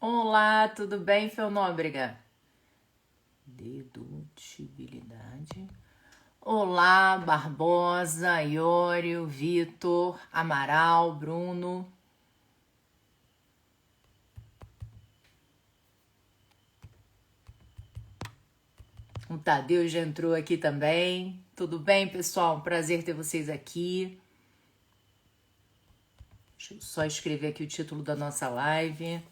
Olá, tudo bem, Felnóbrega? Dedutibilidade. Olá, Barbosa, Iório, Vitor, Amaral, Bruno. O Tadeu já entrou aqui também. Tudo bem, pessoal? Um prazer ter vocês aqui. Deixa eu só escrever aqui o título da nossa live.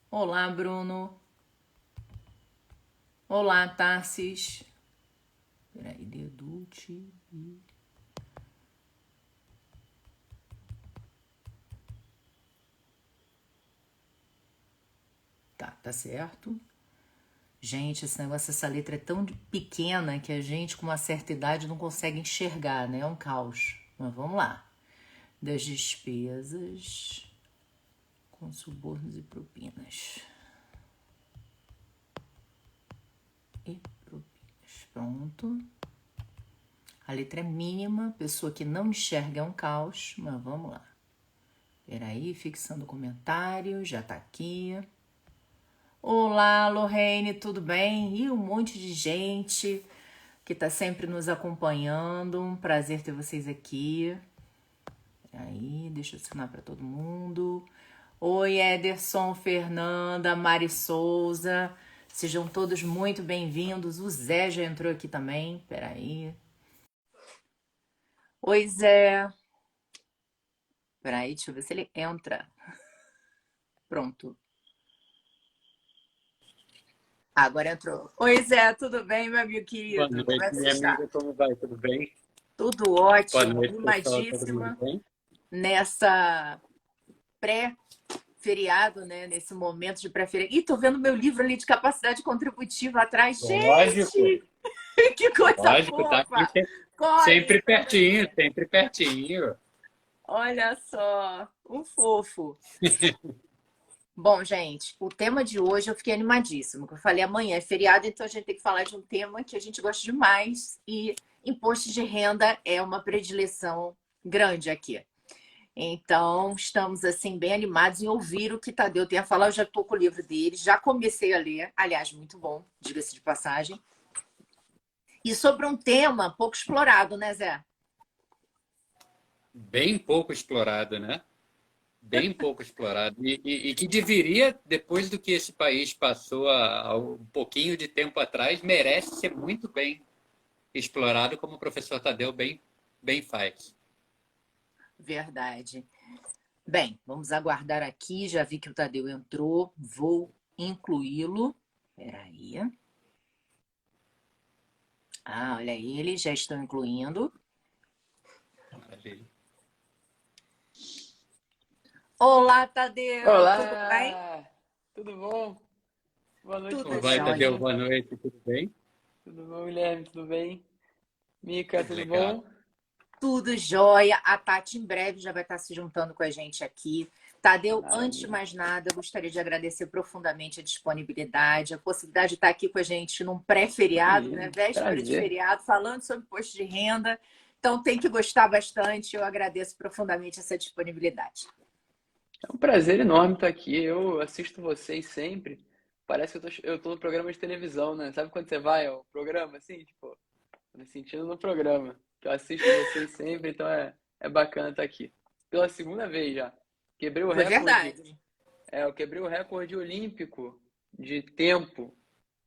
Olá, Bruno. Olá, Tarsis. Peraí, dedute. Tá certo. Gente, esse negócio, essa letra é tão pequena que a gente com uma certa idade não consegue enxergar, né? É um caos. Mas vamos lá. Das despesas com subornos e propinas. E propinas. Pronto. A letra é mínima, pessoa que não enxerga é um caos, mas vamos lá. Peraí, fixando o comentário, já tá aqui. Olá, Lorraine, tudo bem? E um monte de gente que tá sempre nos acompanhando. Um prazer ter vocês aqui. Aí, deixa eu assinar para todo mundo. Oi, Ederson, Fernanda, Mari Souza. Sejam todos muito bem-vindos. O Zé já entrou aqui também. Peraí. Oi, Zé. Peraí, deixa eu ver se ele entra. Pronto. Agora entrou. Oi, Zé, tudo bem, meu amigo Boa querido? Como é noite, que você minha está? amiga, como vai? Tudo bem? Tudo Boa ótimo, noite, pessoal, todo mundo animadíssima bem? nessa pré-feriado, né? Nesse momento de pré-feriado. Ih, tô vendo meu livro ali de capacidade contributiva atrás. Lógico, Gente, que coisa lógico, tá aqui fofa! Corre, sempre para pertinho, ver. sempre pertinho. Olha só, um fofo. Bom, gente, o tema de hoje eu fiquei animadíssimo. Eu falei amanhã é feriado, então a gente tem que falar de um tema que a gente gosta demais e imposto de renda é uma predileção grande aqui. Então, estamos assim bem animados em ouvir o que Tadeu tem a falar. Eu já estou com o livro dele, já comecei a ler, aliás, muito bom, diga-se de passagem. E sobre um tema pouco explorado, né, Zé? Bem pouco explorado, né? Bem pouco explorado. E que deveria, depois do que esse país passou há um pouquinho de tempo atrás, merece ser muito bem explorado, como o professor Tadeu bem faz. Verdade. Bem, vamos aguardar aqui. Já vi que o Tadeu entrou, vou incluí-lo. Peraí. Ah, olha aí, eles já estão incluindo. Maravilha. Olá, Tadeu, tudo bem? Olá! Tudo bom? Boa noite, Tudo Como vai, Fernanda. Tadeu? jóia. Boa noite, tudo bem? Tudo bom, Guilherme? Tudo bem? Mica, tudo Legal. bom? Tudo jóia. A Tati em breve já vai estar se juntando com a gente aqui. Tadeu, antes de Maravilha. mais nada, eu gostaria de agradecer profundamente a disponibilidade, a possibilidade de estar aqui com a gente num pré-feriado, né? Imagina. Véspera de Prazer. feriado, falando sobre imposto de renda. Então tem que gostar bastante. Eu agradeço profundamente essa disponibilidade. É um prazer enorme estar aqui. Eu assisto vocês sempre. Parece que eu tô no programa de televisão, né? Sabe quando você vai ao programa, assim? Tipo, tô me sentindo no programa. Eu assisto vocês sempre, então é bacana estar aqui. Pela segunda vez já. Quebrei o Foi recorde. verdade. Eu quebrei o recorde olímpico de tempo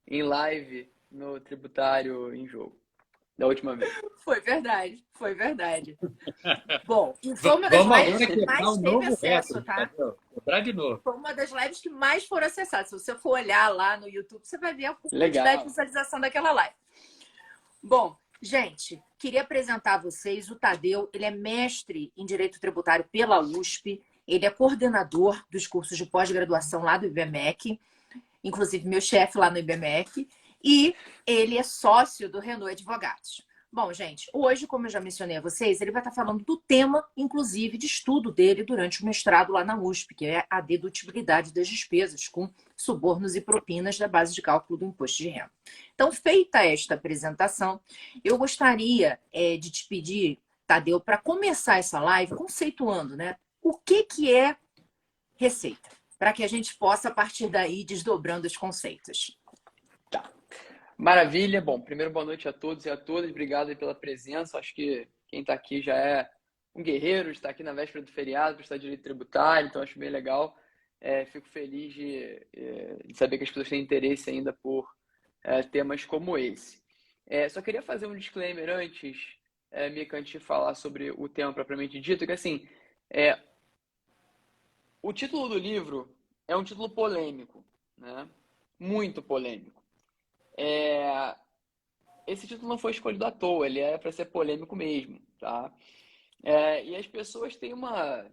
em live no tributário em jogo, da última vez. Foi verdade. Foi verdade. Bom, e foi uma das Vamos lives agora que quebrar mais um teve novo acesso, recorde, tá? Tadeu. Quebrar de novo. Foi uma das lives que mais foram acessadas. Se você for olhar lá no YouTube, você vai ver a quantidade de Legal. visualização daquela live. Bom, gente, queria apresentar a vocês o Tadeu. Ele é mestre em Direito Tributário pela USP. Ele é coordenador dos cursos de pós-graduação lá do IBMEC, inclusive meu chefe lá no IBMEC. E ele é sócio do Renault Advogados. Bom, gente, hoje, como eu já mencionei a vocês, ele vai estar falando do tema, inclusive, de estudo dele durante o mestrado lá na USP, que é a dedutibilidade das despesas com subornos e propinas da base de cálculo do imposto de renda. Então, feita esta apresentação, eu gostaria de te pedir, Tadeu, para começar essa live conceituando, né? O que é receita, para que a gente possa, a partir daí, desdobrando os conceitos. Tá. Maravilha. Bom, primeiro, boa noite a todos e a todas. Obrigado aí pela presença. Acho que quem está aqui já é um guerreiro, está aqui na véspera do feriado, para estudar direito tributário, então acho bem legal. Fico feliz de saber que as pessoas têm interesse ainda por temas como esse. Só queria fazer um disclaimer antes, Mica, antes de falar sobre o tema propriamente dito, que assim, o título do livro é um título polêmico, né? Muito polêmico. Esse título não foi escolhido à toa, ele é para ser polêmico mesmo, tá? E as pessoas têm uma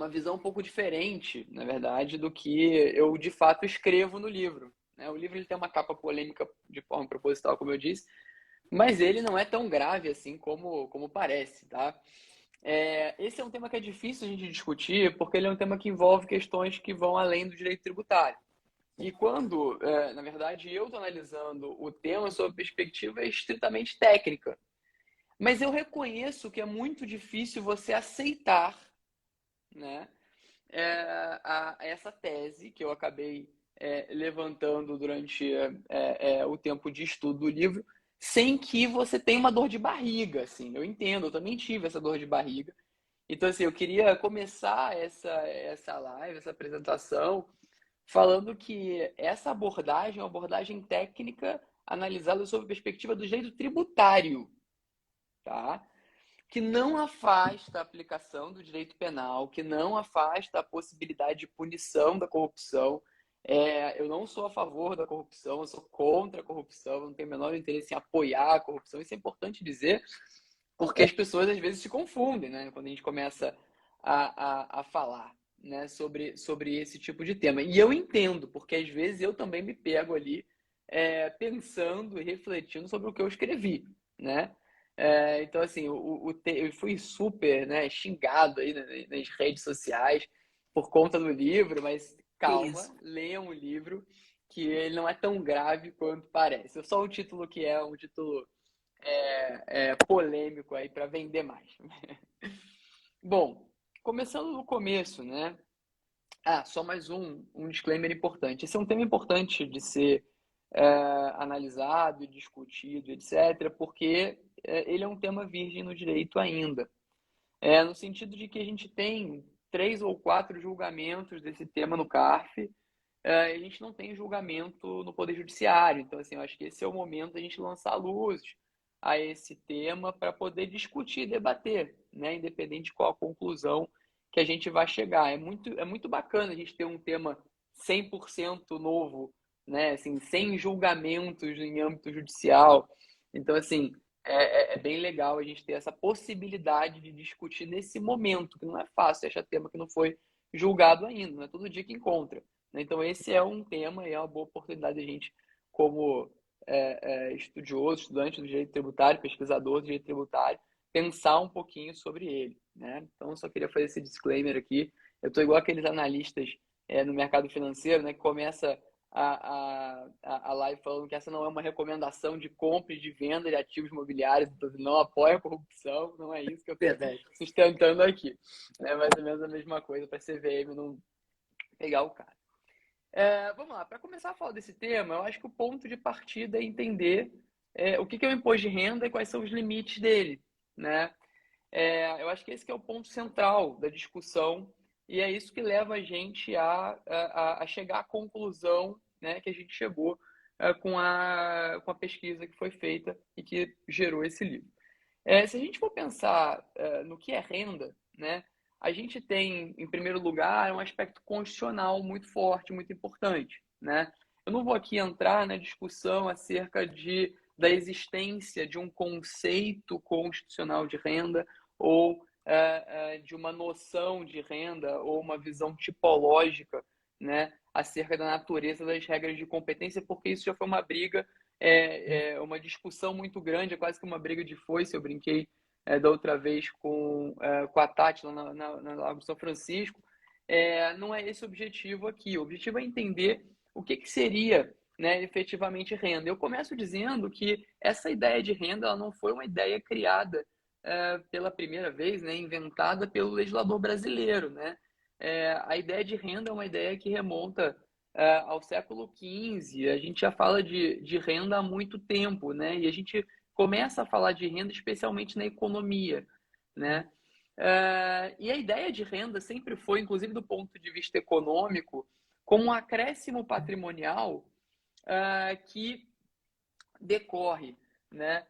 visão um pouco diferente, na verdade, do que eu de fato escrevo no livro, né? O livro ele tem uma capa polêmica de forma proposital, como eu disse, mas ele não é tão grave assim como parece, tá? Esse é um tema que é difícil a gente discutir, porque ele é um tema que envolve questões que vão além do direito tributário. E quando, na verdade, eu estou analisando o tema sob perspectiva estritamente técnica, mas eu reconheço que é muito difícil você aceitar, né, essa tese que eu acabei levantando durante o tempo de estudo do livro, sem que você tenha uma dor de barriga, assim. Eu entendo, eu também tive essa dor de barriga. Então, assim, eu queria começar essa live, essa apresentação, falando que essa abordagem é uma abordagem técnica analisada sob a perspectiva do direito tributário, tá? Que não afasta a aplicação do direito penal, que não afasta a possibilidade de punição da corrupção. Eu não sou a favor da corrupção, eu sou contra a corrupção, eu não tenho o menor interesse em apoiar a corrupção. Isso é importante dizer, porque as pessoas às vezes se confundem, né? Quando a gente começa a falar, né, sobre esse tipo de tema. E eu entendo, porque às vezes eu também me pego ali pensando e refletindo sobre o que eu escrevi, né? Então, assim, eu fui super, né, xingado aí nas redes sociais por conta do livro, mas calma, Isso. leiam o livro, que ele não é tão grave quanto parece. Só o título que é um título polêmico aí para vender mais. Bom, começando do começo, né? Só mais um disclaimer importante. Esse é um tema importante de ser analisado, discutido, etc., porque ele é um tema virgem no direito ainda. No sentido de que a gente tem 3 ou 4 julgamentos desse tema no CARF, e a gente não tem julgamento no Poder Judiciário. Então, assim, eu acho que esse é o momento da gente lançar luz a esse tema para poder discutir e debater, né? Independente de qual a conclusão que a gente vai chegar. É muito bacana a gente ter um tema 100% novo, né? Assim, sem julgamentos em âmbito judicial. Então, assim, é bem legal a gente ter essa possibilidade de discutir nesse momento, que não é fácil achar tema que não foi julgado ainda, não é todo dia que encontra. Então, esse é um tema e é uma boa oportunidade de a gente, como estudioso, estudante do direito tributário, pesquisador do direito tributário, pensar um pouquinho sobre ele, né? Então, eu só queria fazer esse disclaimer aqui. Eu estou igual aqueles analistas no mercado financeiro, né, que começa a live falando que essa não é uma recomendação de compra e de venda de ativos imobiliários, então não apoia a corrupção, não é isso que eu estou sustentando aqui. É mais ou menos a mesma coisa para a CVM não pegar o cara. Vamos lá, para começar a falar desse tema, eu acho que o ponto de partida é entender o que é o imposto de renda e quais são os limites dele, né? Eu acho que esse que é o ponto central da discussão e é isso que leva a gente a chegar à conclusão, né, que a gente chegou com a pesquisa que foi feita e que gerou esse livro. Se a gente for pensar no que é renda, né, a gente tem, em primeiro lugar, um aspecto constitucional muito forte, muito importante, né? Eu não vou aqui entrar na discussão acerca da existência de um conceito constitucional de renda ou de uma noção de renda ou uma visão tipológica, né, acerca da natureza das regras de competência, porque isso já foi uma briga, uma discussão muito grande, é quase que uma briga de foice. Eu brinquei da outra vez com a Tati lá na Lago São Francisco. Não é esse o objetivo aqui. O objetivo é entender o que seria, né, efetivamente renda. Eu começo dizendo que essa ideia de renda ela não foi uma ideia criada pela primeira vez, né, inventada pelo legislador brasileiro, né? a ideia de renda é uma ideia que remonta ao século XV. A gente já fala de renda há muito tempo, né? E a gente começa a falar de renda especialmente na economia, né? E a ideia de renda sempre foi, inclusive do ponto de vista econômico, como um acréscimo patrimonial que decorre, né,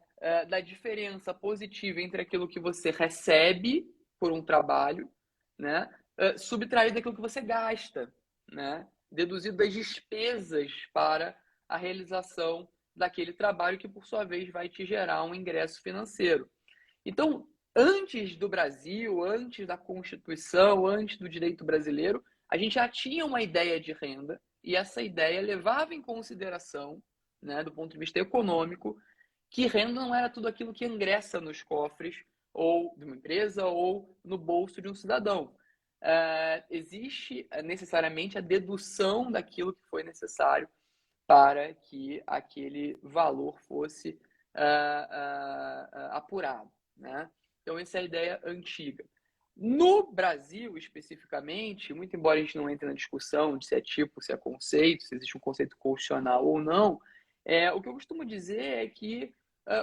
da diferença positiva entre aquilo que você recebe por um trabalho, né, subtraído daquilo que você gasta, né, deduzido das despesas para a realização daquele trabalho que, por sua vez, vai te gerar um ingresso financeiro. Então, antes do Brasil, antes da Constituição, antes do direito brasileiro, a gente já tinha uma ideia de renda e essa ideia levava em consideração, né, do ponto de vista econômico, que renda não era tudo aquilo que ingressa nos cofres ou de uma empresa ou no bolso de um cidadão. Existe necessariamente a dedução daquilo que foi necessário para que aquele valor fosse apurado, né? Então, essa é a ideia antiga. No Brasil, especificamente, muito embora a gente não entre na discussão de se é tipo, se é conceito, se existe um conceito constitucional ou não, o que eu costumo dizer é que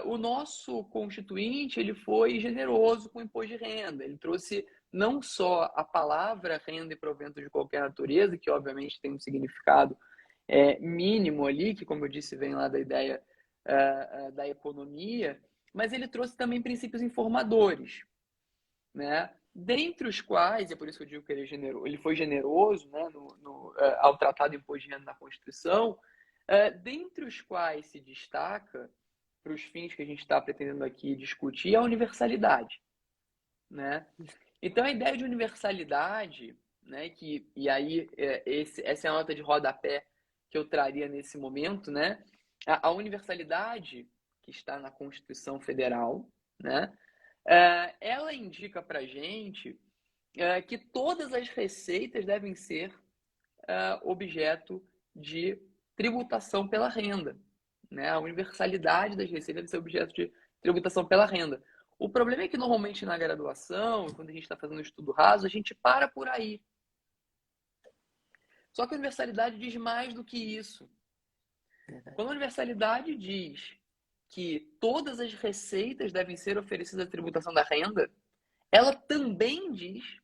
o nosso constituinte ele foi generoso com o imposto de renda. Ele trouxe não só a palavra renda e provento de qualquer natureza, que obviamente tem um significado mínimo ali, que, como eu disse, vem lá da ideia da economia, mas ele trouxe também princípios informadores, né? Dentre os quais, é por isso que eu digo que ele foi generoso, né, ao tratar do imposto de renda na Constituição, dentre os quais se destaca, para os fins que a gente está pretendendo aqui discutir, a universalidade, né? Então, a ideia de universalidade, né, e aí essa é a nota de rodapé que eu traria nesse momento, né? A universalidade que está na Constituição Federal, né? Ela indica para a gente que todas as receitas devem ser objeto de tributação pela renda, né? A universalidade das receitas deve ser objeto de tributação pela renda. O problema é que normalmente na graduação, quando a gente está fazendo um estudo raso, a gente para por aí. Só que a universalidade diz mais do que isso. Quando a universalidade diz que todas as receitas devem ser oferecidas à tributação da renda, ela também diz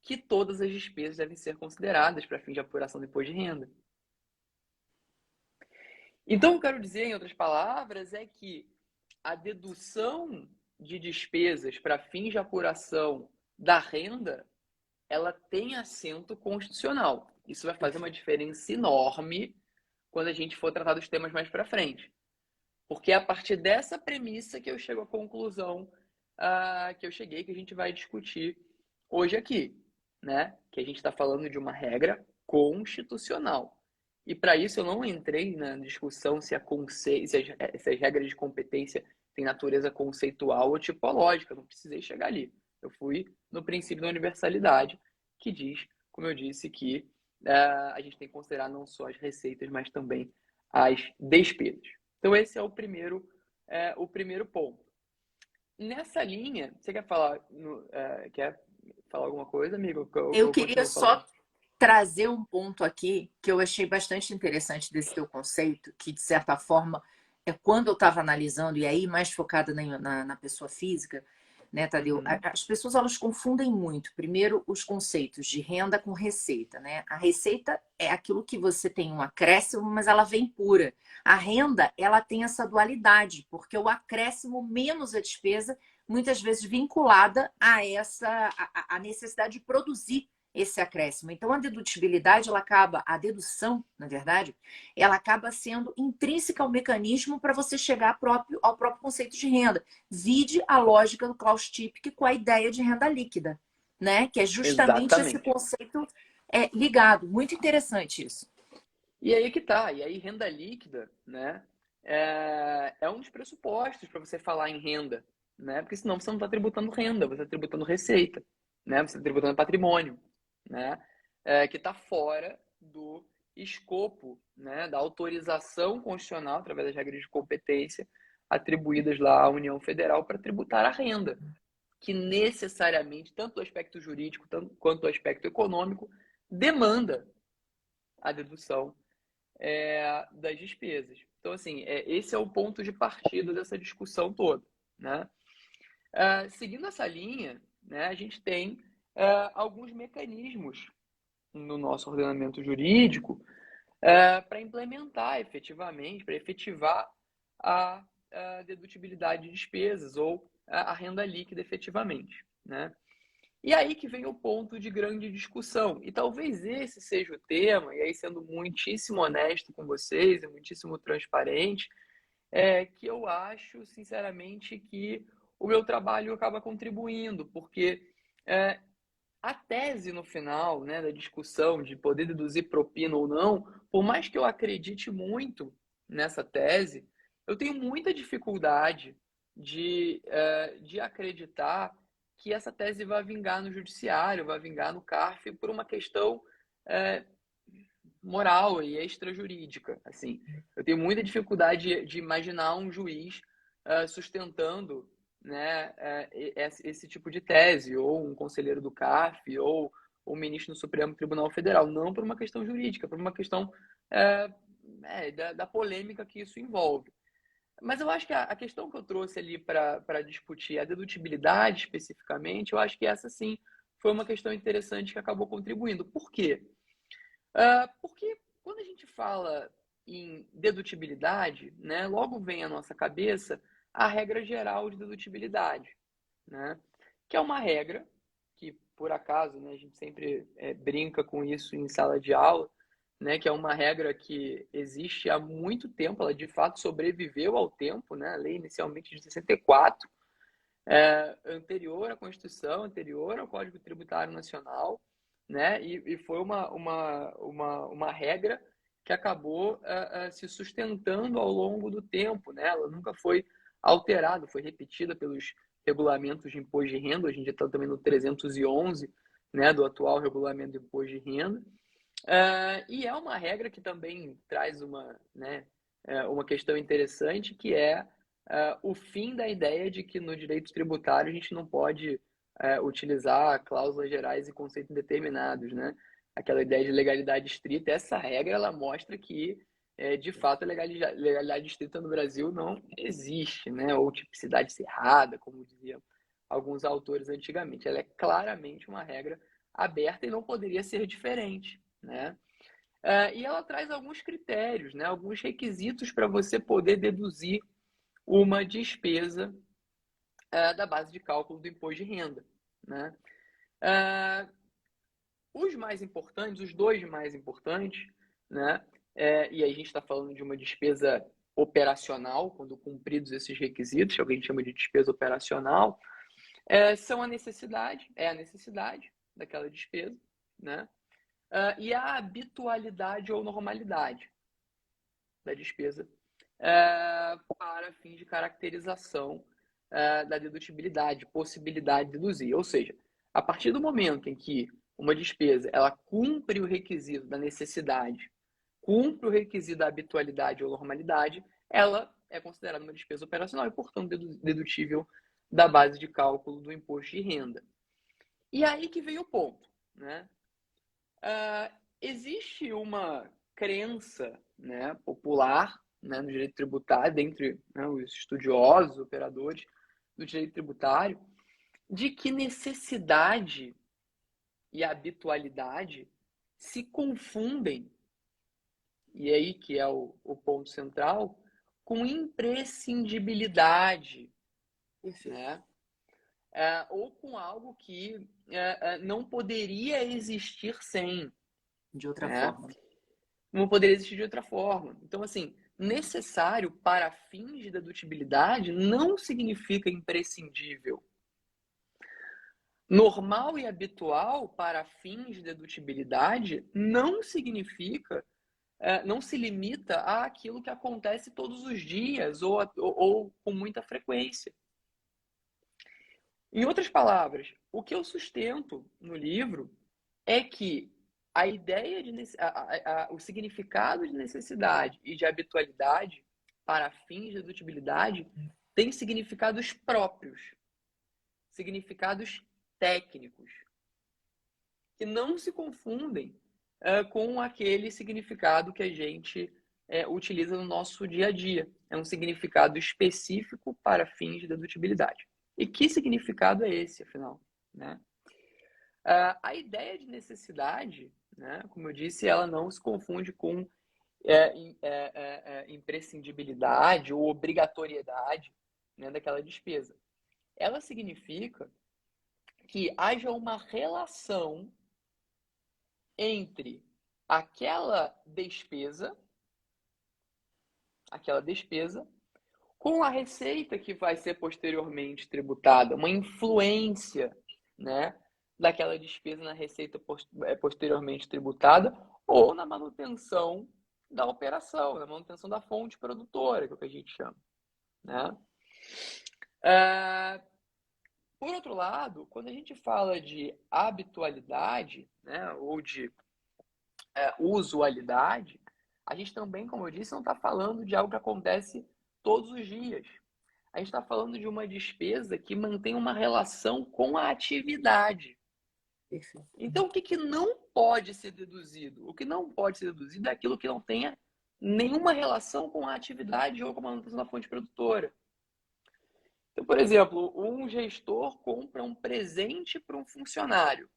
que todas as despesas devem ser consideradas para fins de apuração do imposto de renda. Então, o que eu quero dizer, em outras palavras, é que a dedução de despesas para fins de apuração da renda, ela tem assento constitucional. Isso vai fazer uma diferença enorme quando a gente for tratar dos temas mais para frente. Porque é a partir dessa premissa que eu chego à conclusão que eu cheguei, que a gente vai discutir hoje aqui, né? Que a gente está falando de uma regra constitucional. E para isso eu não entrei na discussão se as regras de competência têm natureza conceitual ou tipológica. Eu não precisei chegar ali. Eu fui no princípio da universalidade, que diz, como eu disse, que a gente tem que considerar não só as receitas, mas também as despesas. Então, esse é o primeiro ponto. Nessa linha, você quer falar alguma coisa, amigo? Eu queria continuo falando? só trazer um ponto aqui que eu achei bastante interessante desse teu conceito, que de certa forma é quando eu estava analisando, e aí mais focada na pessoa física, né, Tadeu? As pessoas elas confundem muito, primeiro, os conceitos de renda com receita, né? A receita é aquilo que você tem um acréscimo, mas ela vem pura. A renda, ela tem essa dualidade, porque o acréscimo menos a despesa, muitas vezes vinculada a a necessidade de produzir esse acréscimo. Então, a dedutibilidade, a dedução, na verdade, ela acaba sendo intrínseca ao mecanismo para você chegar ao próprio conceito de renda. Vide a lógica do Klaus Tipke com a ideia de renda líquida, né? Que é justamente esse Exatamente. conceito ligado. Muito interessante isso. E aí que tá. E aí, renda líquida, né? É um dos pressupostos para você falar em renda, né? Porque senão você não está tributando renda, você está tributando receita, né? Você está tributando patrimônio, né? Que está fora do escopo, né? Da autorização constitucional, através das regras de competência atribuídas lá à União Federal para tributar a renda, que necessariamente, tanto o aspecto jurídico quanto o aspecto econômico, demanda a dedução das despesas. Então, assim, esse é o ponto de partida dessa discussão toda, né? Seguindo essa linha, né, a gente tem alguns mecanismos no nosso ordenamento jurídico para implementar efetivamente, para efetivar a dedutibilidade de despesas ou a renda líquida efetivamente, né? E aí que vem o ponto de grande discussão. E talvez esse seja o tema, e aí sendo muitíssimo honesto com vocês e muitíssimo transparente, que eu acho, sinceramente, que o meu trabalho acaba contribuindo, porque a tese no final, né, da discussão de poder deduzir propina ou não, por mais que eu acredite muito nessa tese, eu tenho muita dificuldade de acreditar que essa tese vai vingar no judiciário, vai vingar no CARF por uma questão moral e extrajurídica. Assim, eu tenho muita dificuldade de imaginar um juiz sustentando, né, esse tipo de tese, ou um conselheiro do CARF, ou um ministro do Supremo Tribunal Federal, não por uma questão jurídica, por uma questão da polêmica que isso envolve. Mas eu acho que a questão que eu trouxe ali para discutir a dedutibilidade especificamente, eu acho que essa sim foi uma questão interessante que acabou contribuindo. Por quê? Porque quando a gente fala em dedutibilidade, né, logo vem à nossa cabeça a regra geral de dedutibilidade, né, que é uma regra que, por acaso, né, a gente sempre brinca com isso em sala de aula, né, que é uma regra que existe há muito tempo, ela de fato sobreviveu ao tempo, né, a lei inicialmente de 64, anterior à Constituição, anterior ao Código Tributário Nacional, né? E foi uma regra que acabou se sustentando ao longo do tempo, né? Ela nunca foi alterada, foi repetida pelos regulamentos de imposto de renda, hoje em dia está também no 311, né, do atual regulamento de imposto de renda. E é uma regra que também traz uma questão interessante, que é o fim da ideia de que no direito tributário a gente não pode utilizar cláusulas gerais e conceitos indeterminados, né? Aquela ideia de legalidade estrita. Essa regra ela mostra que, de fato, a legalidade estrita no Brasil não existe, né? Ou tipicidade cerrada, como diziam alguns autores antigamente. Ela é claramente uma regra aberta e não poderia ser diferente, né? E ela traz alguns critérios, né? Alguns requisitos para você poder deduzir uma despesa da base de cálculo do imposto de renda, né? Os mais importantes, os dois mais importantes, né? E aí a gente está falando de uma despesa operacional, quando cumpridos esses requisitos, que é o que a gente chama de despesa operacional, são a necessidade daquela despesa, né? E a habitualidade ou normalidade da despesa para fins de caracterização da dedutibilidade, possibilidade de deduzir. Ou seja, a partir do momento em que uma despesa ela cumpre o requisito da necessidade, cumpre o requisito da habitualidade ou normalidade, ela é considerada uma despesa operacional e, portanto, dedutível da base de cálculo do imposto de renda. E aí que vem o ponto, né? Existe uma crença, né, popular, né, no direito tributário, dentre, né, os estudiosos, operadores do direito tributário, de que necessidade e habitualidade se confundem, e aí que é o ponto central, com imprescindibilidade, né? Ou com algo que não poderia existir sem. De outra Né? forma. Não poderia existir de outra forma. Então, assim, necessário para fins de dedutibilidade não significa imprescindível. Normal e habitual para fins de dedutibilidade não significa, não se limita àquilo que acontece todos os dias ou com muita frequência. Em outras palavras, o que eu sustento no livro é que a ideia de o significado de necessidade e de habitualidade para fins de dedutibilidade tem significados próprios, significados técnicos, que não se confundem com aquele significado que a gente utiliza no nosso dia a dia. É um significado específico para fins de dedutibilidade. E que significado é esse, afinal? Né? A ideia de necessidade, né, como eu disse, ela não se confunde com imprescindibilidade ou obrigatoriedade, né, daquela despesa. Ela significa que haja uma relação entre aquela despesa com a receita que vai ser posteriormente tributada, uma influência, né, daquela despesa na receita posteriormente tributada ou na manutenção da operação, na manutenção da fonte produtora, que é o que a gente chama, né? Por outro lado, quando a gente fala de habitualidade, né, ou de usualidade, a gente também, como eu disse, não está falando de algo que acontece todos os dias. A gente está falando de uma despesa que mantém uma relação com a atividade. Perfeito. Então, o que não pode ser deduzido? O que não pode ser deduzido é aquilo que não tenha nenhuma relação com a atividade ou com a manutenção da fonte produtora. Então, por exemplo, um gestor compra um presente para um funcionário.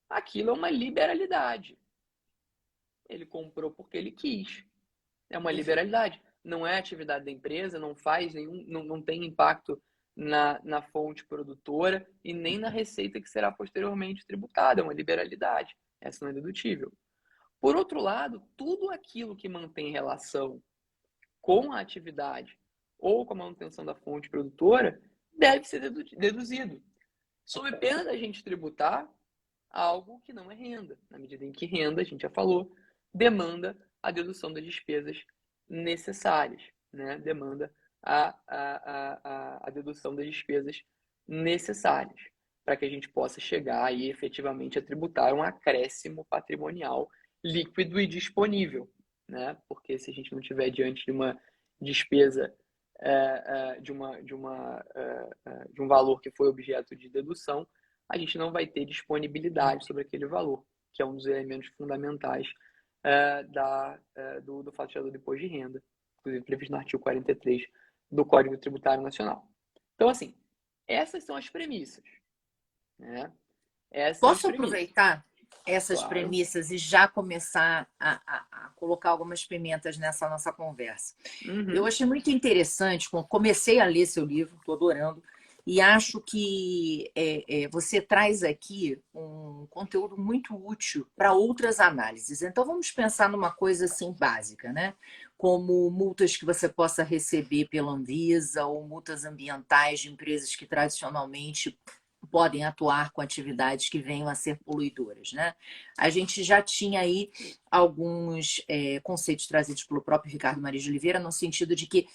Aquilo é uma liberalidade. Ele comprou porque ele quis. É uma liberalidade. Não é atividade da empresa, não faz nenhum, não tem impacto na fonte produtora e nem na receita que será posteriormente tributada. É uma liberalidade. Essa não é dedutível. Por outro lado, tudo aquilo que mantém relação com a atividade ou com a manutenção da fonte produtora deve ser deduzido, sob pena da gente tributar algo que não é renda, na medida em que renda, a gente já falou, demanda a dedução das despesas necessárias, né? Demanda a dedução das despesas necessárias para que a gente possa chegar aí efetivamente a tributar um acréscimo patrimonial líquido e disponível, né? Porque se a gente não tiver diante de uma despesa de um valor que foi objeto de dedução, a gente não vai ter disponibilidade sobre aquele valor, que é um dos elementos fundamentais do fatiador do imposto de renda, inclusive previsto no artigo 43 do Código Tributário Nacional. Então, assim, essas são as premissas. Né? Posso aproveitar essas Claro. premissas e já começar a colocar algumas pimentas nessa nossa conversa? Uhum. Eu achei muito interessante, comecei a ler seu livro, estou adorando, e acho que você traz aqui um conteúdo muito útil para outras análises. Então, vamos pensar numa coisa assim básica, né? Como multas que você possa receber pela Anvisa ou multas ambientais de empresas que tradicionalmente podem atuar com atividades que venham a ser poluidoras, né? A gente já tinha aí alguns conceitos trazidos pelo próprio Ricardo Maria de Oliveira, no sentido de que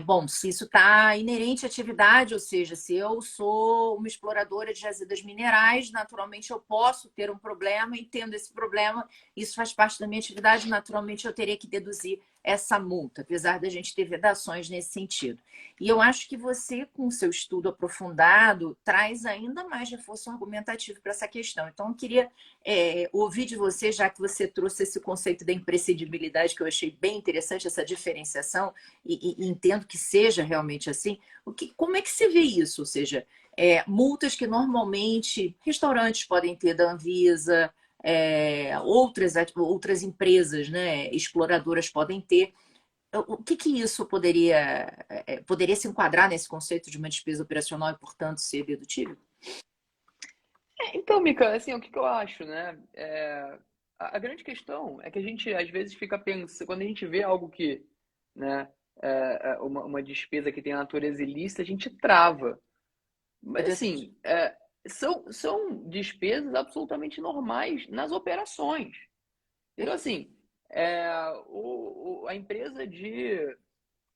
bom, se isso está inerente à atividade, ou seja, se eu sou uma exploradora de jazidas minerais, naturalmente eu posso ter um problema, e tendo esse problema, isso faz parte da minha atividade, naturalmente eu teria que deduzir essa multa, apesar da gente ter vedações nesse sentido. E eu acho que você, com o seu estudo aprofundado, traz ainda mais reforço argumentativo para essa questão. Então, eu queria ouvir de você, já que você trouxe esse conceito da imprescindibilidade, que eu achei bem interessante, essa diferenciação, e entendo que seja realmente assim. Como é que você vê isso? Ou seja, multas que normalmente restaurantes podem ter da Anvisa, outras empresas, né, exploradoras podem ter. O que isso poderia se enquadrar nesse conceito de uma despesa operacional e, portanto, ser dedutível? Então, Mica, assim, o que eu acho, né? A grande questão é que a gente, às vezes, fica pensando, quando a gente vê algo que, né, uma despesa que tem a natureza ilícita, a gente trava. Mas, assim, são despesas absolutamente normais nas operações. Então, assim, a empresa de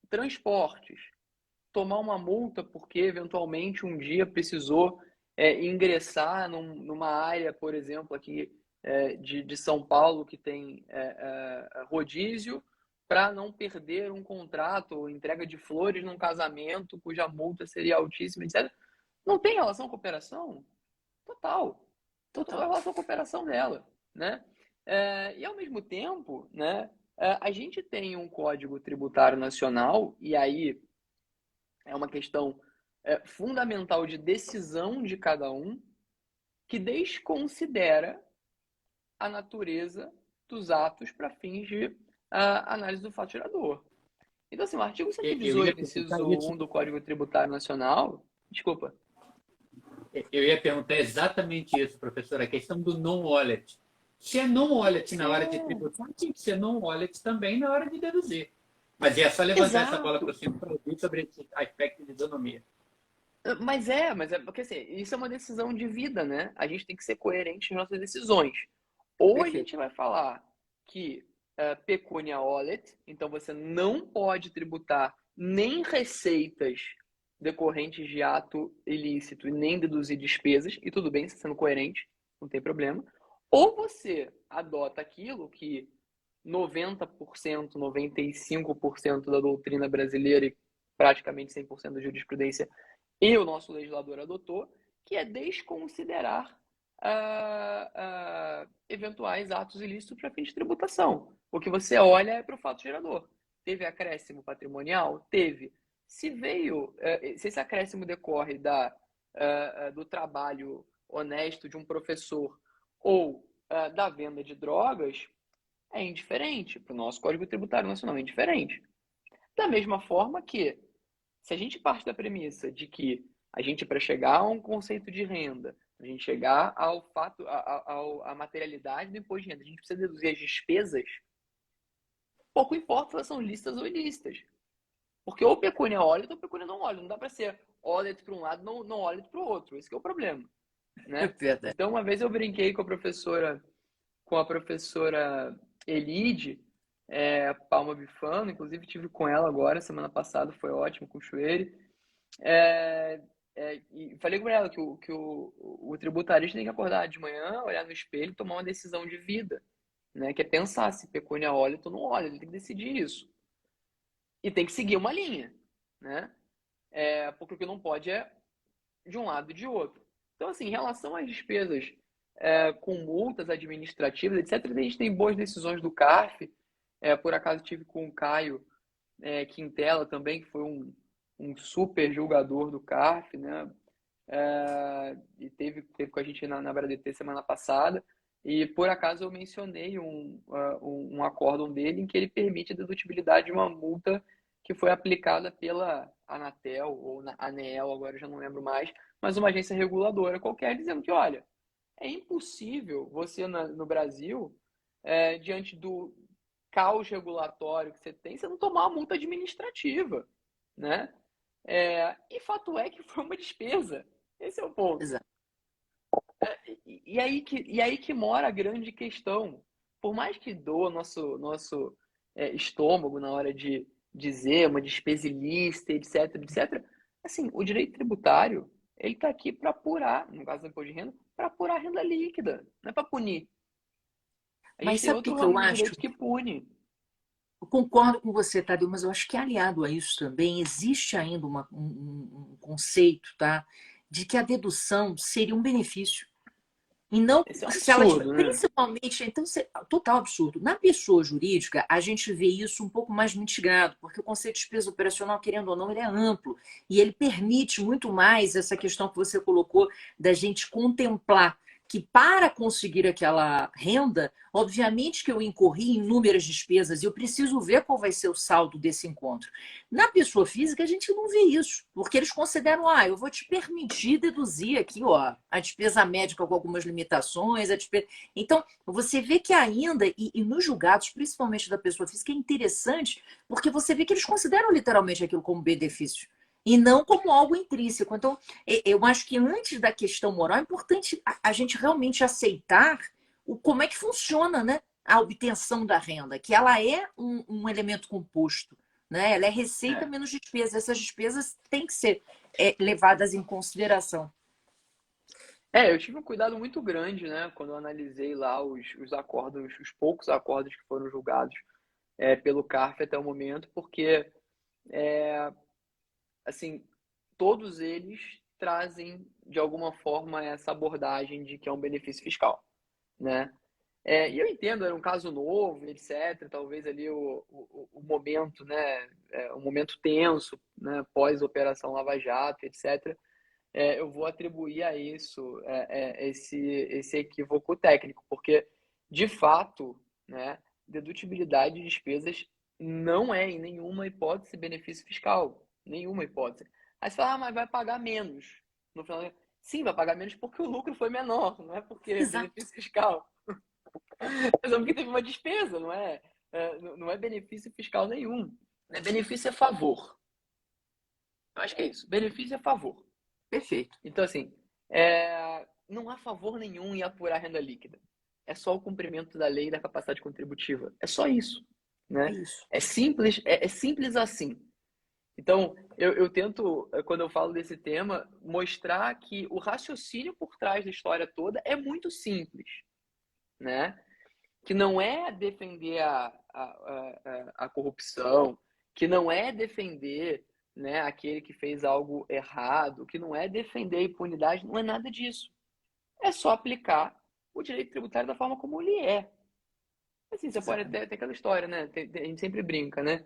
transportes tomar uma multa porque, eventualmente, um dia precisou ingressar numa área, por exemplo, aqui de São Paulo, que tem rodízio, para não perder um contrato ou entrega de flores num casamento cuja multa seria altíssima, etc. Não tem relação com operação? Total. Total relação com operação dela, né? E ao mesmo tempo, né, a gente tem um Código Tributário Nacional, e aí é uma questão fundamental de decisão de cada um, que desconsidera a natureza dos atos para fins de análise do fato gerador. Então, assim, o artigo Eu ia 118, perguntar inciso isso. 1 do Código Tributário Nacional, desculpa. Eu ia perguntar exatamente isso, professor, a questão do non-wallet. Se é non-wallet na hora de tributar, tem que ser non-wallet também na hora de deduzir. Mas é só levantar essa bola para o Exato. senhor para ouvir sobre esse aspecto de isonomia. Mas é porque assim, isso é uma decisão de vida, né? A gente tem que ser coerente nas nossas decisões. Ou a Perfeito. gente vai falar que pecúnia olet, então você não pode tributar nem receitas decorrentes de ato ilícito e nem deduzir despesas, e tudo bem, você sendo coerente, não tem problema. Ou você adota aquilo que 90%, 95% da doutrina brasileira e praticamente 100% da jurisprudência e o nosso legislador adotou, que é desconsiderar eventuais atos ilícitos para fins de tributação. O que você olha é para o fato gerador. Teve acréscimo patrimonial? Teve. Se esse acréscimo decorre do trabalho honesto de um professor ou da venda de drogas, é indiferente. Para o nosso Código Tributário Nacional é indiferente. Da mesma forma que, se a gente parte da premissa de que a gente, para chegar a um conceito de renda, a gente chegar ao fato, à materialidade do imposto de renda, a gente precisa deduzir as despesas, pouco importa se elas são lícitas ou ilícitas. Porque ou pecúnia é óleo ou pecúnia não óleo. Não dá para ser óleo para um lado, não óleo para o outro. Esse é o problema, É né? verdade. Então, uma vez eu brinquei com a professora Elide, Palma Bifano, inclusive tive com ela agora, semana passada, foi ótimo, com o Chueire. E falei com ela que o tributarista tem que acordar de manhã, olhar no espelho e tomar uma decisão de vida, né? Que é pensar se pecúnia óleo ou não óleo, ele tem que decidir isso. E tem que seguir uma linha, né? Porque o que não pode é de um lado e de outro. Então, assim, em relação às despesas com multas administrativas, etc., a gente tem boas decisões do CARF. Por acaso tive com o Caio Quintela também, que foi um super julgador do CARF, né? E teve com a gente na BRADT semana passada. E por acaso eu mencionei um acórdão dele em que ele permite a dedutibilidade de uma multa que foi aplicada pela Anatel ou na ANEEL, agora eu já não lembro mais, mas uma agência reguladora qualquer, dizendo que, olha, é impossível você no Brasil, diante do caos regulatório que você tem, você não tomar uma multa administrativa, né? E fato é que foi uma despesa. Esse é o ponto. Exato. E aí que mora a grande questão. Por mais que doa nosso estômago na hora de dizer uma despesa ilícita, etc, etc, assim, o direito tributário, ele está aqui para apurar, no caso do imposto de renda, para apurar a renda líquida, não é para punir. A gente Mas tem sabe o outro que eu ramo de acho? direito que pune. Eu concordo com você, Tadeu, mas eu acho que aliado a isso também existe ainda um conceito, tá, de que a dedução seria um benefício. E não, Esse é um se ela tiver, absurdo, né? principalmente, então, total absurdo. Na pessoa jurídica, a gente vê isso um pouco mais mitigado, porque o conceito de despesa operacional, querendo ou não, ele é amplo e ele permite muito mais essa questão que você colocou da gente contemplar que para conseguir aquela renda, obviamente que eu incorri em inúmeras despesas e eu preciso ver qual vai ser o saldo desse encontro. Na pessoa física, a gente não vê isso, porque eles consideram, eu vou te permitir deduzir aqui, ó, a despesa médica com algumas limitações, a despesa... Então, você vê que ainda, e nos julgados, principalmente da pessoa física, é interessante, porque você vê que eles consideram literalmente aquilo como benefício, e não como algo intrínseco. Então, eu acho que antes da questão moral, é importante a gente realmente aceitar como é que funciona, né, a obtenção da renda, que ela é um elemento composto, né? Ela é receita É. menos despesa. Essas despesas têm que ser levadas em consideração. Eu tive um cuidado muito grande, né, quando eu analisei lá os acordos, os poucos acordos que foram julgados pelo CARF até o momento, porque, assim, todos eles trazem, de alguma forma, essa abordagem de que é um benefício fiscal, né? E eu entendo, era um caso novo, etc. Talvez ali o momento, né? Um momento tenso, né? Pós-operação Lava Jato, etc. Eu vou atribuir a isso esse equívoco técnico, porque, de fato, né? Dedutibilidade de despesas não é, em nenhuma hipótese, benefício fiscal. Nenhuma hipótese. Aí você fala, mas vai pagar menos. No final, sim, vai pagar menos porque o lucro foi menor, não é porque é Exato. benefício fiscal. Mas é porque teve uma despesa, não é benefício fiscal nenhum. Benefício é favor. Eu acho que é isso. Benefício é favor. Perfeito. Então, assim, não há favor nenhum em apurar renda líquida. É só o cumprimento da lei da capacidade contributiva. É só isso. É Né? isso. É simples, é simples assim. Então, eu tento, quando eu falo desse tema, mostrar que o raciocínio por trás da história toda é muito simples. Né? Que não é defender a corrupção, que não é defender, né, aquele que fez algo errado, que não é defender a impunidade, não é nada disso. É só aplicar o direito tributário da forma como ele é. Assim, você pode Exatamente. até ter aquela história, né? A gente sempre brinca, né?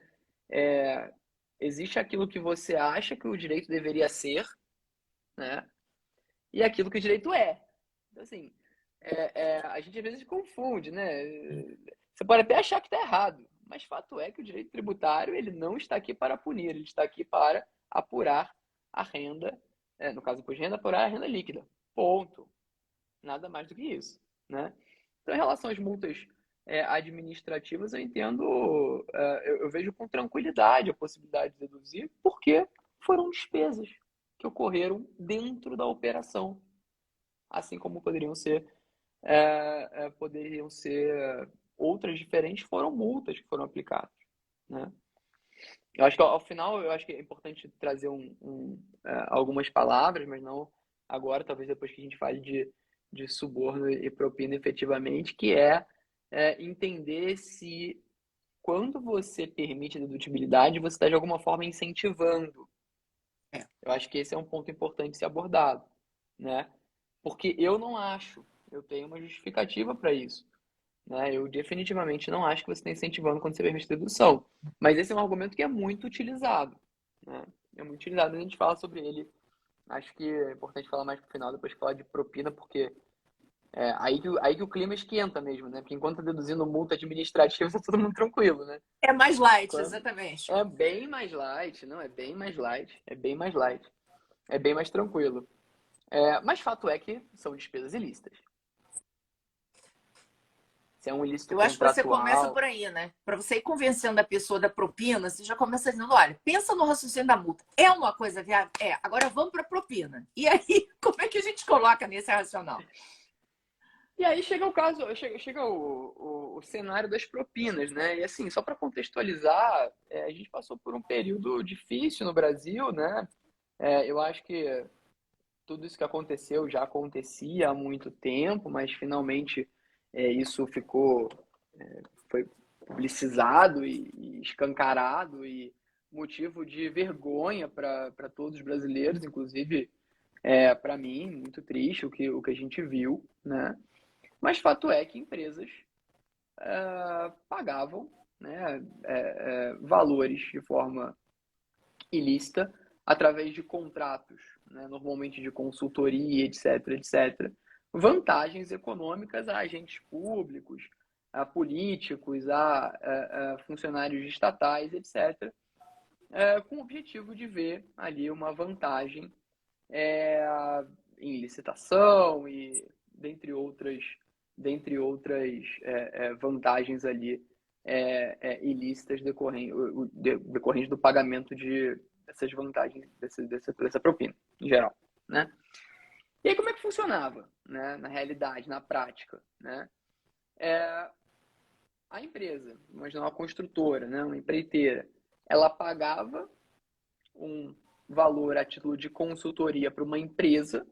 Existe aquilo que você acha que o direito deveria ser, né? E aquilo que o direito é. Então, assim, a gente às vezes confunde, né? Você pode até achar que está errado, mas fato é que o direito tributário ele não está aqui para punir, ele está aqui para apurar a renda, no caso do imposto de renda, apurar a renda líquida. Ponto. Nada mais do que isso, né? Então, em relação às multas administrativas, eu entendo, eu vejo com tranquilidade a possibilidade de deduzir, porque foram despesas que ocorreram dentro da operação, assim como poderiam ser outras diferentes, foram multas que foram aplicadas, né? Eu acho que ao final, eu acho que é importante trazer algumas palavras, mas não agora, talvez depois que a gente fale de suborno e propina efetivamente, que entender se quando você permite dedutibilidade, você está de alguma forma incentivando. É. Eu acho que esse é um ponto importante ser abordado, né? Porque eu não acho, eu tenho uma justificativa para isso, né? Eu definitivamente não acho que você está incentivando quando você permite dedução. Mas esse é um argumento que é muito utilizado, né? É muito utilizado, a gente fala sobre ele. Acho que é importante falar mais pro final, depois que falar de propina, porque aí que o clima esquenta mesmo, né? Porque enquanto tá deduzindo multa administrativa, tá todo mundo tranquilo, né? É mais light, Quando exatamente. é bem mais light, não, é bem mais light, é bem mais light, é bem mais tranquilo. Mas fato é que são despesas ilícitas. Se é um ilícito Eu acho que você começa contratual, por aí, né? Para você ir convencendo a pessoa da propina, você já começa dizendo: olha, pensa no raciocínio da multa. É uma coisa viável? É. Agora vamos para a propina. E aí, como é que a gente coloca nesse racional? e aí chega o caso, chega o cenário das propinas, né? E assim, só para contextualizar, a gente passou por um período difícil no Brasil, né? Eu acho que tudo isso que aconteceu já acontecia há muito tempo, mas finalmente isso foi publicizado e escancarado e motivo de vergonha para todos os brasileiros, inclusive para mim, muito triste o que a gente viu, né? Mas fato é que empresas pagavam, né, valores de forma ilícita através de contratos, né, normalmente de consultoria, etc, etc, vantagens econômicas a agentes públicos, a políticos, a funcionários estatais, etc, com o objetivo de ver ali uma vantagem é, em licitação e dentre outras vantagens ali ilícitas decorrentes do pagamento dessas vantagens, dessa propina, em geral, né? E aí como é que funcionava, né, na realidade, na prática, né? A empresa, mas não uma construtora, né, uma empreiteira, ela pagava um valor a título de consultoria para uma empresa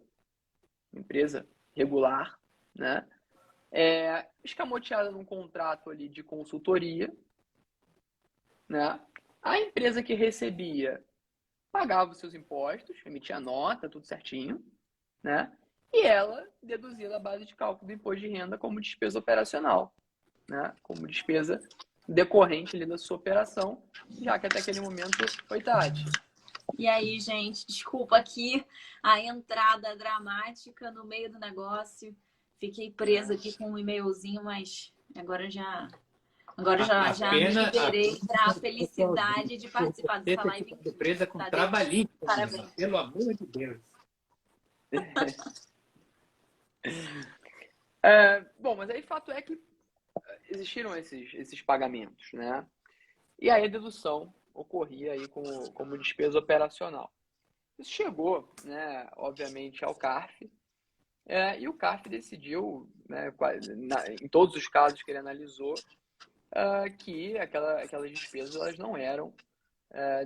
regular, né? Escamoteada num contrato ali de consultoria, né? A empresa que recebia pagava os seus impostos, emitia nota, tudo certinho, né? E ela deduzia da base de cálculo do imposto de renda como despesa operacional, né? Como despesa decorrente ali da sua operação, já que até aquele momento foi Tati. E aí, gente, desculpa aqui a entrada dramática no meio do negócio. Fiquei presa aqui com um e-mailzinho, mas agora já me liberei para a felicidade de participar dessa live. Presa com Tá, trabalhinho. Parabéns. Pelo amor de Deus. Bom, mas aí fato é que existiram esses pagamentos, né? E aí a dedução ocorria aí como despesa operacional. Isso chegou, né, obviamente, ao CARF, e o CARF decidiu, né, em todos os casos que ele analisou, que aquelas despesas elas não eram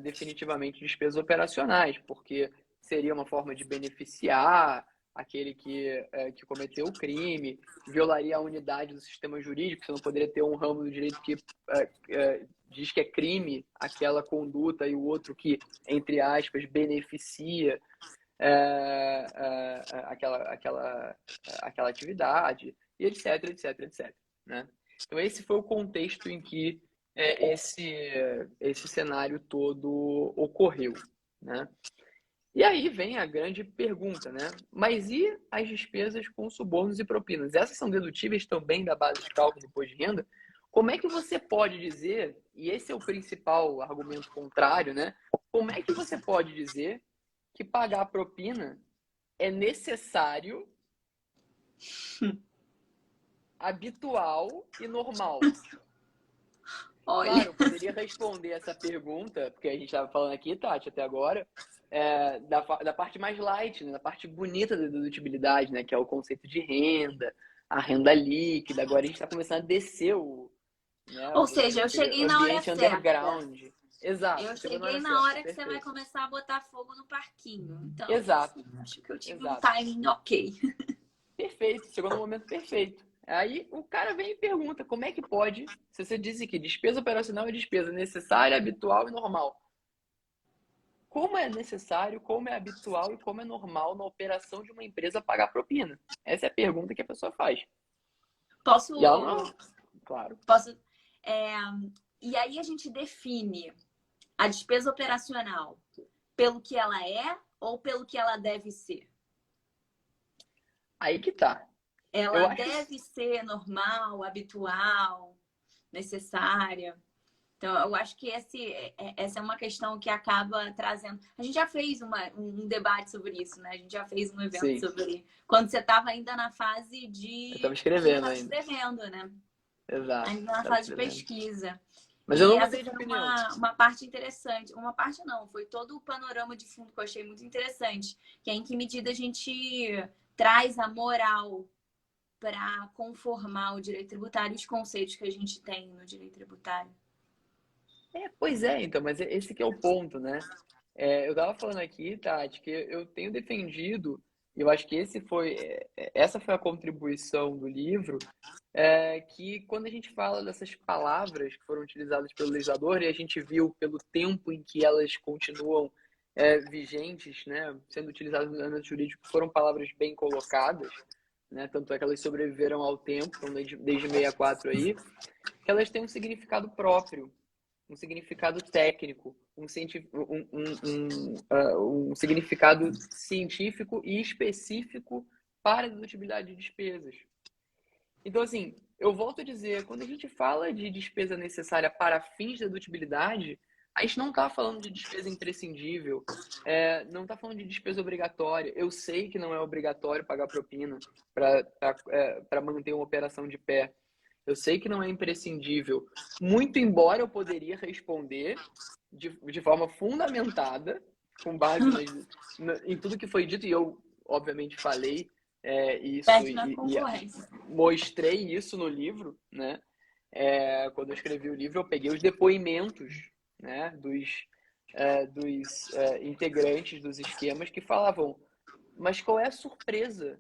definitivamente despesas operacionais, porque seria uma forma de beneficiar aquele que cometeu o crime, violaria a unidade do sistema jurídico, você não poderia ter um ramo do direito que diz que é crime aquela conduta e o outro que, entre aspas, beneficia aquela atividade, e etc, etc, etc. Né? Então esse foi o contexto em que esse cenário todo ocorreu, né? E aí vem a grande pergunta, né? Mas e as despesas com subornos e propinas? Essas são dedutíveis também da base de cálculo do imposto de renda? Como é que você pode dizer, e esse é o principal argumento contrário, né? Como é que você pode dizer que pagar a propina é necessário, habitual e normal? Olha. Claro, eu poderia responder essa pergunta, porque a gente estava falando aqui, Tati, até agora, da parte mais light, né, da parte bonita da dedutibilidade, né, que é o conceito de renda, a renda líquida. Agora a gente está começando a descer Ou seja, eu cheguei na hora certa. Underground. Exato. Eu cheguei na hora que você vai começar a botar fogo no parquinho. Então, exato. Acho que eu tive um timing ok. Perfeito, chegou no momento perfeito. Aí o cara vem e pergunta, como é que pode, se você disse que despesa operacional é despesa necessária, habitual e normal. Como é necessário, como é habitual e como é normal na operação de uma empresa pagar propina? Essa é a pergunta que a pessoa faz. Posso... E ela não... Claro. Posso... E aí a gente define a despesa operacional pelo que ela é ou pelo que ela deve ser? Aí que tá. Ela deve ser normal, habitual, necessária. Então, eu acho que essa é uma questão que acaba trazendo... A gente já fez um debate sobre isso, né? A gente já fez um evento sobre... Quando você estava ainda na fase de... Eu estava escrevendo ainda. Escrevendo, né? Exato. Ainda na fase de pesquisa. Mas eu não mudei de opinião. Uma parte interessante. Uma parte não, foi todo o panorama de fundo que eu achei muito interessante. Que é em que medida a gente traz a moral para conformar o direito tributário e os conceitos que a gente tem no direito tributário. Pois é, então, mas esse que é o ponto, né? Eu estava falando aqui, Tati, que eu tenho defendido, e eu acho que essa foi a contribuição do livro, que quando a gente fala dessas palavras que foram utilizadas pelo legislador, e a gente viu pelo tempo em que elas continuam vigentes, né, sendo utilizadas no âmbito jurídico, foram palavras bem colocadas, né, tanto é que elas sobreviveram ao tempo, então desde 64 aí, que elas têm um significado próprio, um significado técnico, um significado científico e específico para a dedutibilidade de despesas. Então, assim, eu volto a dizer, quando a gente fala de despesa necessária para fins de dedutibilidade, a gente não está falando de despesa imprescindível, não está falando de despesa obrigatória. Eu sei que não é obrigatório pagar propina para manter uma operação de pé. Eu sei que não é imprescindível, muito embora eu poderia responder de forma fundamentada, com base em tudo que foi dito, e eu, obviamente, falei isso e mostrei isso no livro, né? Quando eu escrevi o livro, eu peguei os depoimentos, né, dos integrantes dos esquemas que falavam, mas qual é a surpresa?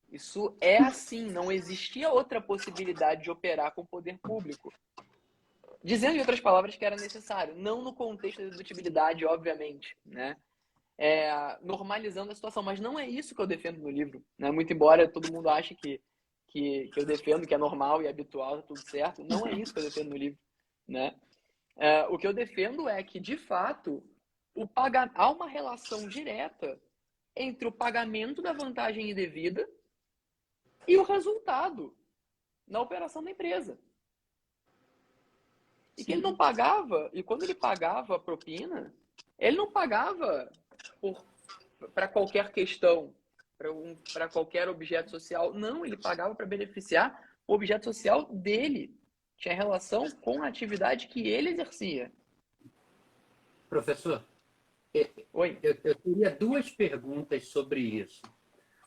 Isso é assim, não existia outra possibilidade de operar com o poder público. Dizendo em outras palavras que era necessário, não no contexto da dedutibilidade, obviamente, né? Normalizando a situação, mas não é isso que eu defendo no livro, né? Muito embora todo mundo ache que eu defendo que é normal e habitual, tá tudo certo, não é isso que eu defendo no livro, né? O que eu defendo é que, de fato, há uma relação direta entre o pagamento da vantagem indevida e o resultado na operação da empresa. E que ele não pagava, e quando ele pagava a propina, ele não pagava para qualquer questão, para qualquer objeto social. Não, ele pagava para beneficiar o objeto social dele. Tinha relação com a atividade que ele exercia. Professor, Oi? eu teria duas perguntas sobre isso.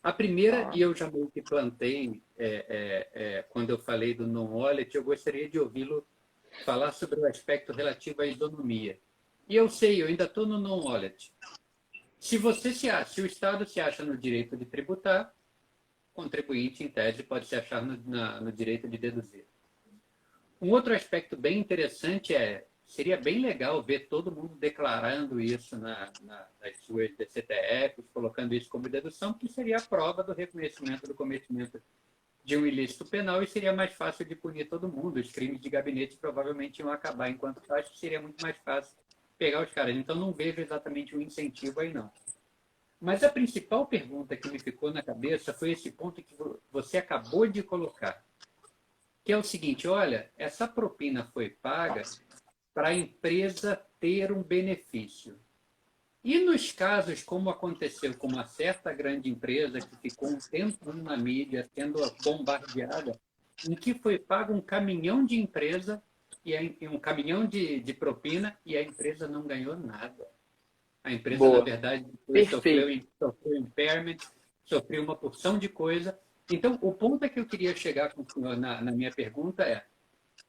A primeira, e eu já meio que plantei quando eu falei do non-wallet, eu gostaria de ouvi-lo falar sobre o aspecto relativo à isonomia. E eu sei, eu ainda estou no non-wallet. Se o Estado se acha no direito de tributar, o contribuinte, em tese, pode se achar no direito de deduzir. Um outro aspecto bem interessante seria bem legal ver todo mundo declarando isso nas suas DCTFs, colocando isso como dedução, que seria a prova do reconhecimento do cometimento de um ilícito penal e seria mais fácil de punir todo mundo. Os crimes de gabinete provavelmente iam acabar, enquanto eu acho que seria muito mais fácil pegar os caras. Então, não vejo exatamente um incentivo aí, não. Mas a principal pergunta que me ficou na cabeça foi esse ponto que você acabou de colocar, que é o seguinte: olha, essa propina foi paga para a empresa ter um benefício. E nos casos, como aconteceu com uma certa grande empresa que ficou um tempo na mídia sendo bombardeada, em que foi pago um caminhão de empresa e um caminhão de propina e a empresa não ganhou nada. A empresa, na verdade, sofreu impairment, sofreu uma porção de coisa. Então, o ponto a que eu queria chegar na minha pergunta é: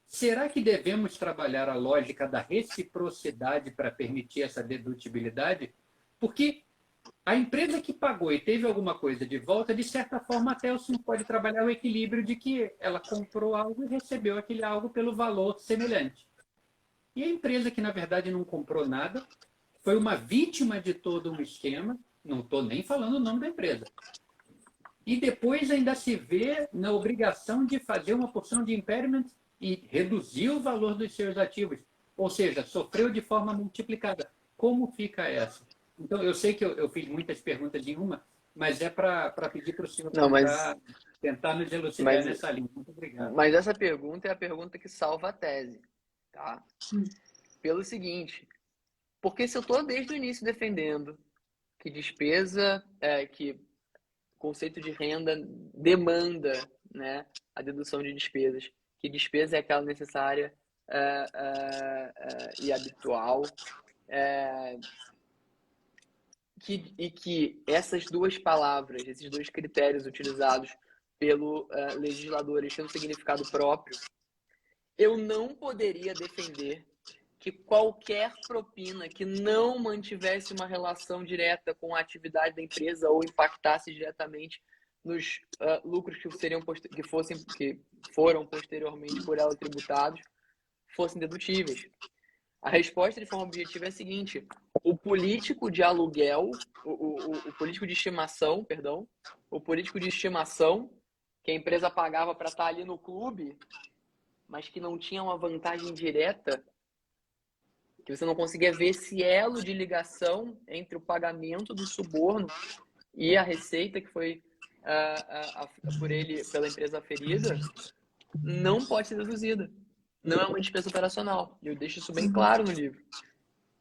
será que devemos trabalhar a lógica da reciprocidade para permitir essa dedutibilidade? Porque a empresa que pagou e teve alguma coisa de volta, de certa forma, até o senhor pode trabalhar o equilíbrio de que ela comprou algo e recebeu aquele algo pelo valor semelhante. E a empresa que, na verdade, não comprou nada, foi uma vítima de todo um esquema, não estou nem falando o nome da empresa. E depois ainda se vê na obrigação de fazer uma porção de impairment e reduzir o valor dos seus ativos. Ou seja, sofreu de forma multiplicada. Como fica essa? Então, eu sei que eu fiz muitas perguntas em uma, mas é para pedir para o senhor tentar nos elucidar nessa linha. Muito obrigado. Mas essa pergunta é a pergunta que salva a tese. Tá? Pelo seguinte: porque se eu estou desde o início defendendo que despesa, que conceito de renda demanda, né, a dedução de despesas, que despesa é aquela necessária e habitual, e que essas duas palavras, esses dois critérios utilizados pelo legislador têm um significado próprio, eu não poderia defender que qualquer propina que não mantivesse uma relação direta com a atividade da empresa ou impactasse diretamente nos lucros que foram posteriormente por ela tributados, fossem dedutíveis. A resposta de forma objetiva é a seguinte: o político de aluguel, o político de estimação, perdão, o político de estimação que a empresa pagava para estar ali no clube, mas que não tinha uma vantagem direta, que você não conseguia ver esse elo de ligação entre o pagamento do suborno e a receita que foi pela empresa aferida, não pode ser deduzida. Não é uma despesa operacional. E eu deixo isso bem claro no livro.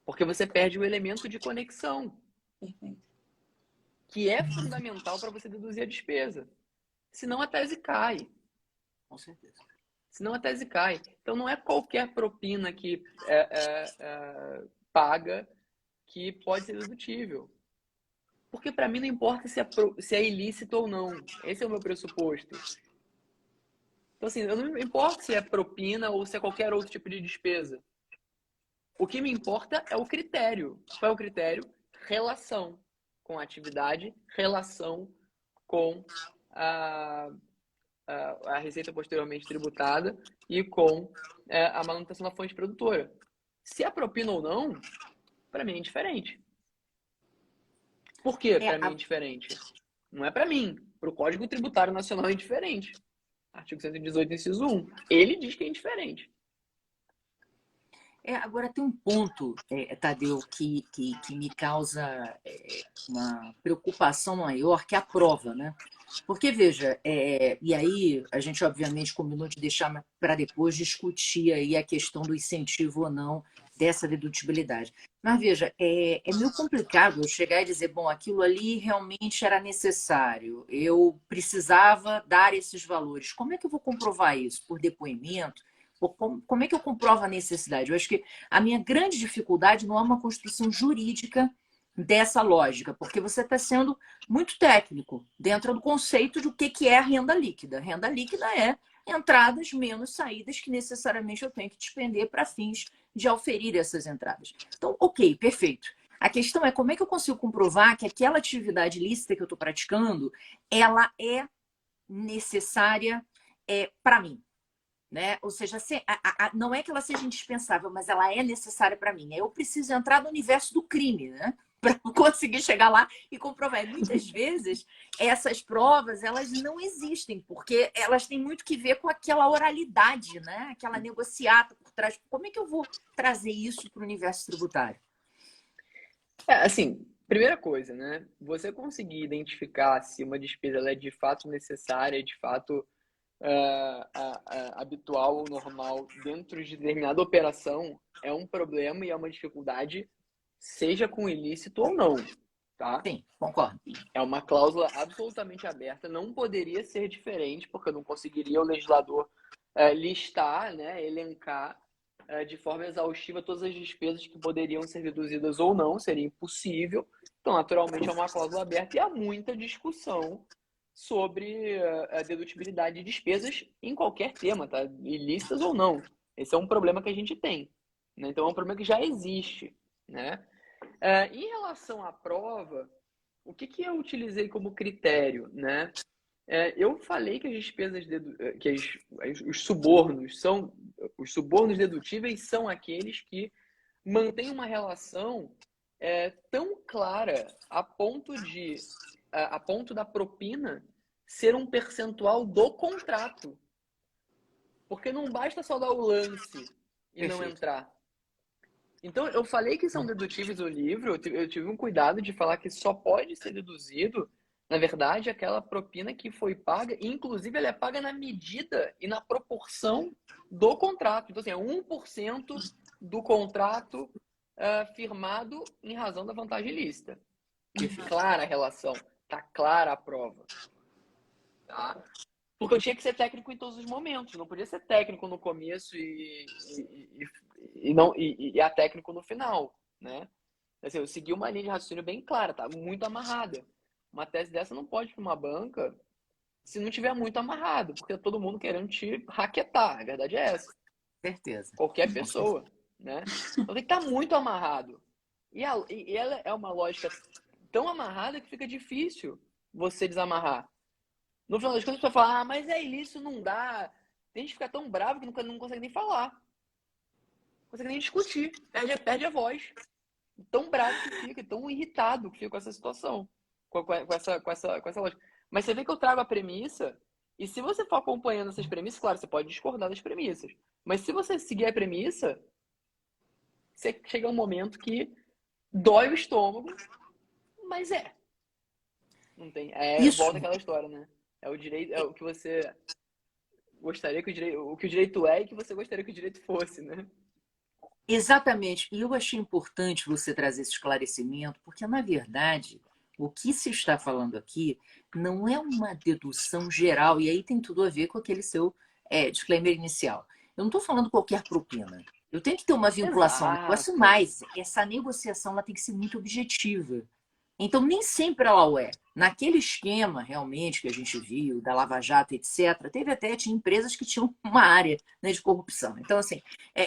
Porque você perde o elemento de conexão, que é fundamental para você deduzir a despesa. Senão a tese cai. Com certeza. Senão a tese cai. Então não é qualquer propina que paga que pode ser dedutível. Porque para mim não importa se é ilícito ou não. Esse é o meu pressuposto. Então assim, eu não me importa se é propina ou se é qualquer outro tipo de despesa. O que me importa é o critério. Qual é o critério? Relação com a atividade, relação com a receita posteriormente tributada e com a manutenção da fonte produtora. Se é propina ou não, para mim é indiferente. Por que para mim é indiferente? Não é para mim. Para o Código Tributário Nacional é indiferente. Artigo 118, inciso 1. Ele diz que é indiferente. Agora tem um ponto, Tadeu, que me causa uma preocupação maior, que é a prova, né? Porque, veja, e aí a gente obviamente combinou de deixar para depois discutir aí a questão do incentivo ou não dessa dedutibilidade. Mas, veja, é meio complicado eu chegar e dizer, bom, aquilo ali realmente era necessário, eu precisava dar esses valores. Como é que eu vou comprovar isso? Por depoimento? Como é que eu comprovo a necessidade? Eu acho que a minha grande dificuldade não é uma construção jurídica dessa lógica, porque você está sendo muito técnico dentro do conceito do que é a renda líquida. Renda líquida é entradas menos saídas que necessariamente eu tenho que despender para fins de auferir essas entradas. Então, ok, perfeito. A questão é como é que eu consigo comprovar que aquela atividade lícita que eu estou praticando, ela é necessária para mim. Né? Ou seja, não é que ela seja indispensável, mas ela é necessária para mim. Eu preciso entrar no universo do crime, né? Para conseguir chegar lá e comprovar. E muitas vezes, essas provas elas não existem, porque elas têm muito que ver com aquela oralidade, né? Aquela negociata por trás. Como é que eu vou trazer isso para o universo tributário? Assim, primeira coisa, né? Você conseguir identificar se uma despesa ela é de fato necessária, de fato habitual ou normal dentro de determinada operação é um problema e é uma dificuldade, seja com ilícito ou não, tá? Sim, concordo. É uma cláusula absolutamente aberta, não poderia ser diferente, porque não conseguiria o legislador listar, né, elencar de forma exaustiva todas as despesas que poderiam ser reduzidas ou não, seria impossível. Então, naturalmente, é uma cláusula aberta e há muita discussão sobre a dedutibilidade de despesas em qualquer tema, tá? Ilícitas ou não. Esse é um problema que a gente tem, né? Então, é um problema que já existe, né? Em relação à prova, o que eu utilizei como critério, né? Eu falei que as despesas, os subornos dedutíveis são aqueles que mantêm uma relação tão clara a ponto da propina ser um percentual do contrato. Porque não basta só dar o lance e não entrar. Então, eu falei que são dedutíveis no livro, eu tive um cuidado de falar que só pode ser deduzido, na verdade, aquela propina que foi paga, e inclusive ela é paga na medida e na proporção do contrato. Então, assim, é 1% do contrato firmado em razão da vantagem ilícita. Clara a relação, tá clara a prova. Tá? Porque eu tinha que ser técnico em todos os momentos, não podia ser técnico no começo e técnico no final, né? Assim, eu segui uma linha de raciocínio bem clara, tá? Muito amarrada. Uma tese dessa não pode ir para uma banca se não tiver muito amarrado, porque todo mundo querendo te raquetar, a verdade é essa. Certeza. Qualquer pessoa, né? Então tem que estar muito amarrado. E ela é uma lógica tão amarrada que fica difícil você desamarrar. No final das contas, você vai falar, mas é ilícito, não dá. Tem gente que fica tão bravo que não consegue nem falar. Não consegue nem discutir. Perde a voz. Tão bravo que fica, tão irritado que fica com essa situação. Com essa lógica. Mas você vê que eu trago a premissa, e se você for acompanhando essas premissas, claro, você pode discordar das premissas. Mas se você seguir a premissa, você chega a um momento que dói o estômago, mas não tem. Volta aquela história, né? É o direito, é o que você gostaria que o direito é e que você gostaria que o direito fosse, né? Exatamente. E eu achei importante você trazer esse esclarecimento, porque, na verdade, o que se está falando aqui não é uma dedução geral, e aí tem tudo a ver com aquele seu disclaimer inicial. Eu não estou falando qualquer propina. Eu tenho que ter uma vinculação ao negócio, mas essa negociação ela tem que ser muito objetiva. Então, nem sempre ela o é. Naquele esquema, realmente, que a gente viu, da Lava Jato, etc., tinha empresas que tinham uma área, né, de corrupção. Então, assim,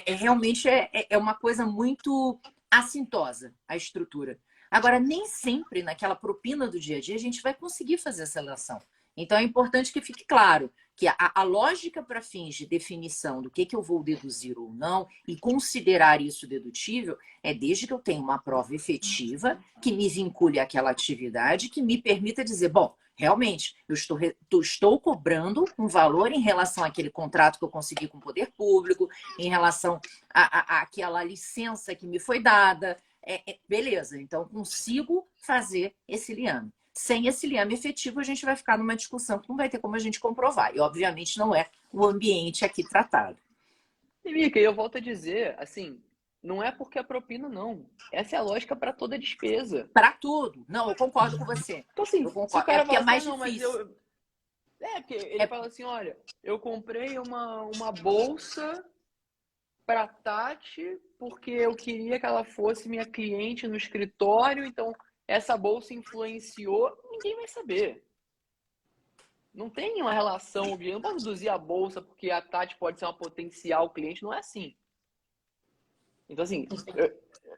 realmente é uma coisa muito assintosa a estrutura. Agora, nem sempre naquela propina do dia a dia a gente vai conseguir fazer essa relação. Então, é importante que fique claro que a lógica para fins de definição do que eu vou deduzir ou não e considerar isso dedutível é desde que eu tenha uma prova efetiva que me vincule àquela atividade, que me permita dizer, bom, realmente, eu estou cobrando um valor em relação àquele contrato que eu consegui com o poder público, em relação àquela licença que me foi dada. Beleza, então consigo fazer esse liame. Sem esse liame efetivo, a gente vai ficar numa discussão que não vai ter como a gente comprovar. E, obviamente, não é o ambiente aqui tratado. E, Mica, eu volto a dizer, assim, não é porque é propina, não. Essa é a lógica para toda despesa. Para tudo. Não, eu concordo com você. Então, assim, Eu se o concordo. cara Porque é fala mais assim, não, mas difícil. porque ele fala assim, olha, eu comprei uma bolsa para Tati porque eu queria que ela fosse minha cliente no escritório, então essa bolsa influenciou, ninguém vai saber. Não tem uma relação, eu não posso deduzir a bolsa porque a Tati pode ser uma potencial cliente, não é assim. Então, assim,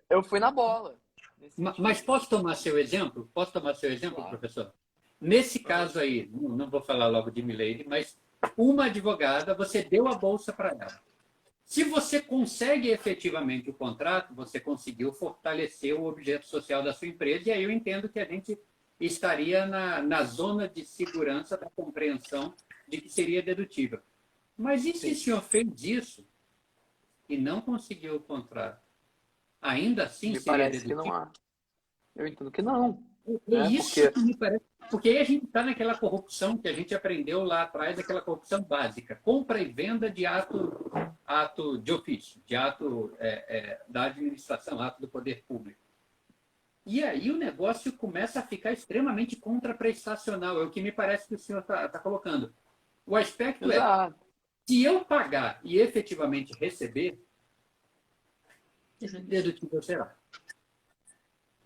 eu fui na bola. Mas posso tomar seu exemplo? Posso tomar seu exemplo, Claro. professor? Nesse caso aí, não vou falar logo de Milady, mas uma advogada, você deu a bolsa para ela. Se você consegue efetivamente o contrato, você conseguiu fortalecer o objeto social da sua empresa, e aí eu entendo que a gente estaria na zona de segurança da compreensão de que seria dedutível. Mas e se o senhor fez isso e não conseguiu o contrato? Ainda assim Me seria parece que dedutível? não há. Eu entendo que não. É Né? isso que me parece. Porque aí a gente está naquela corrupção que a gente aprendeu lá atrás, aquela corrupção básica. Compra e venda de ato de ofício, de ato da administração, ato do poder público. E aí o negócio começa a ficar extremamente contraprestacional. É o que me parece que o senhor está colocando. O aspecto Exato. se eu pagar e efetivamente receber, dedutível será.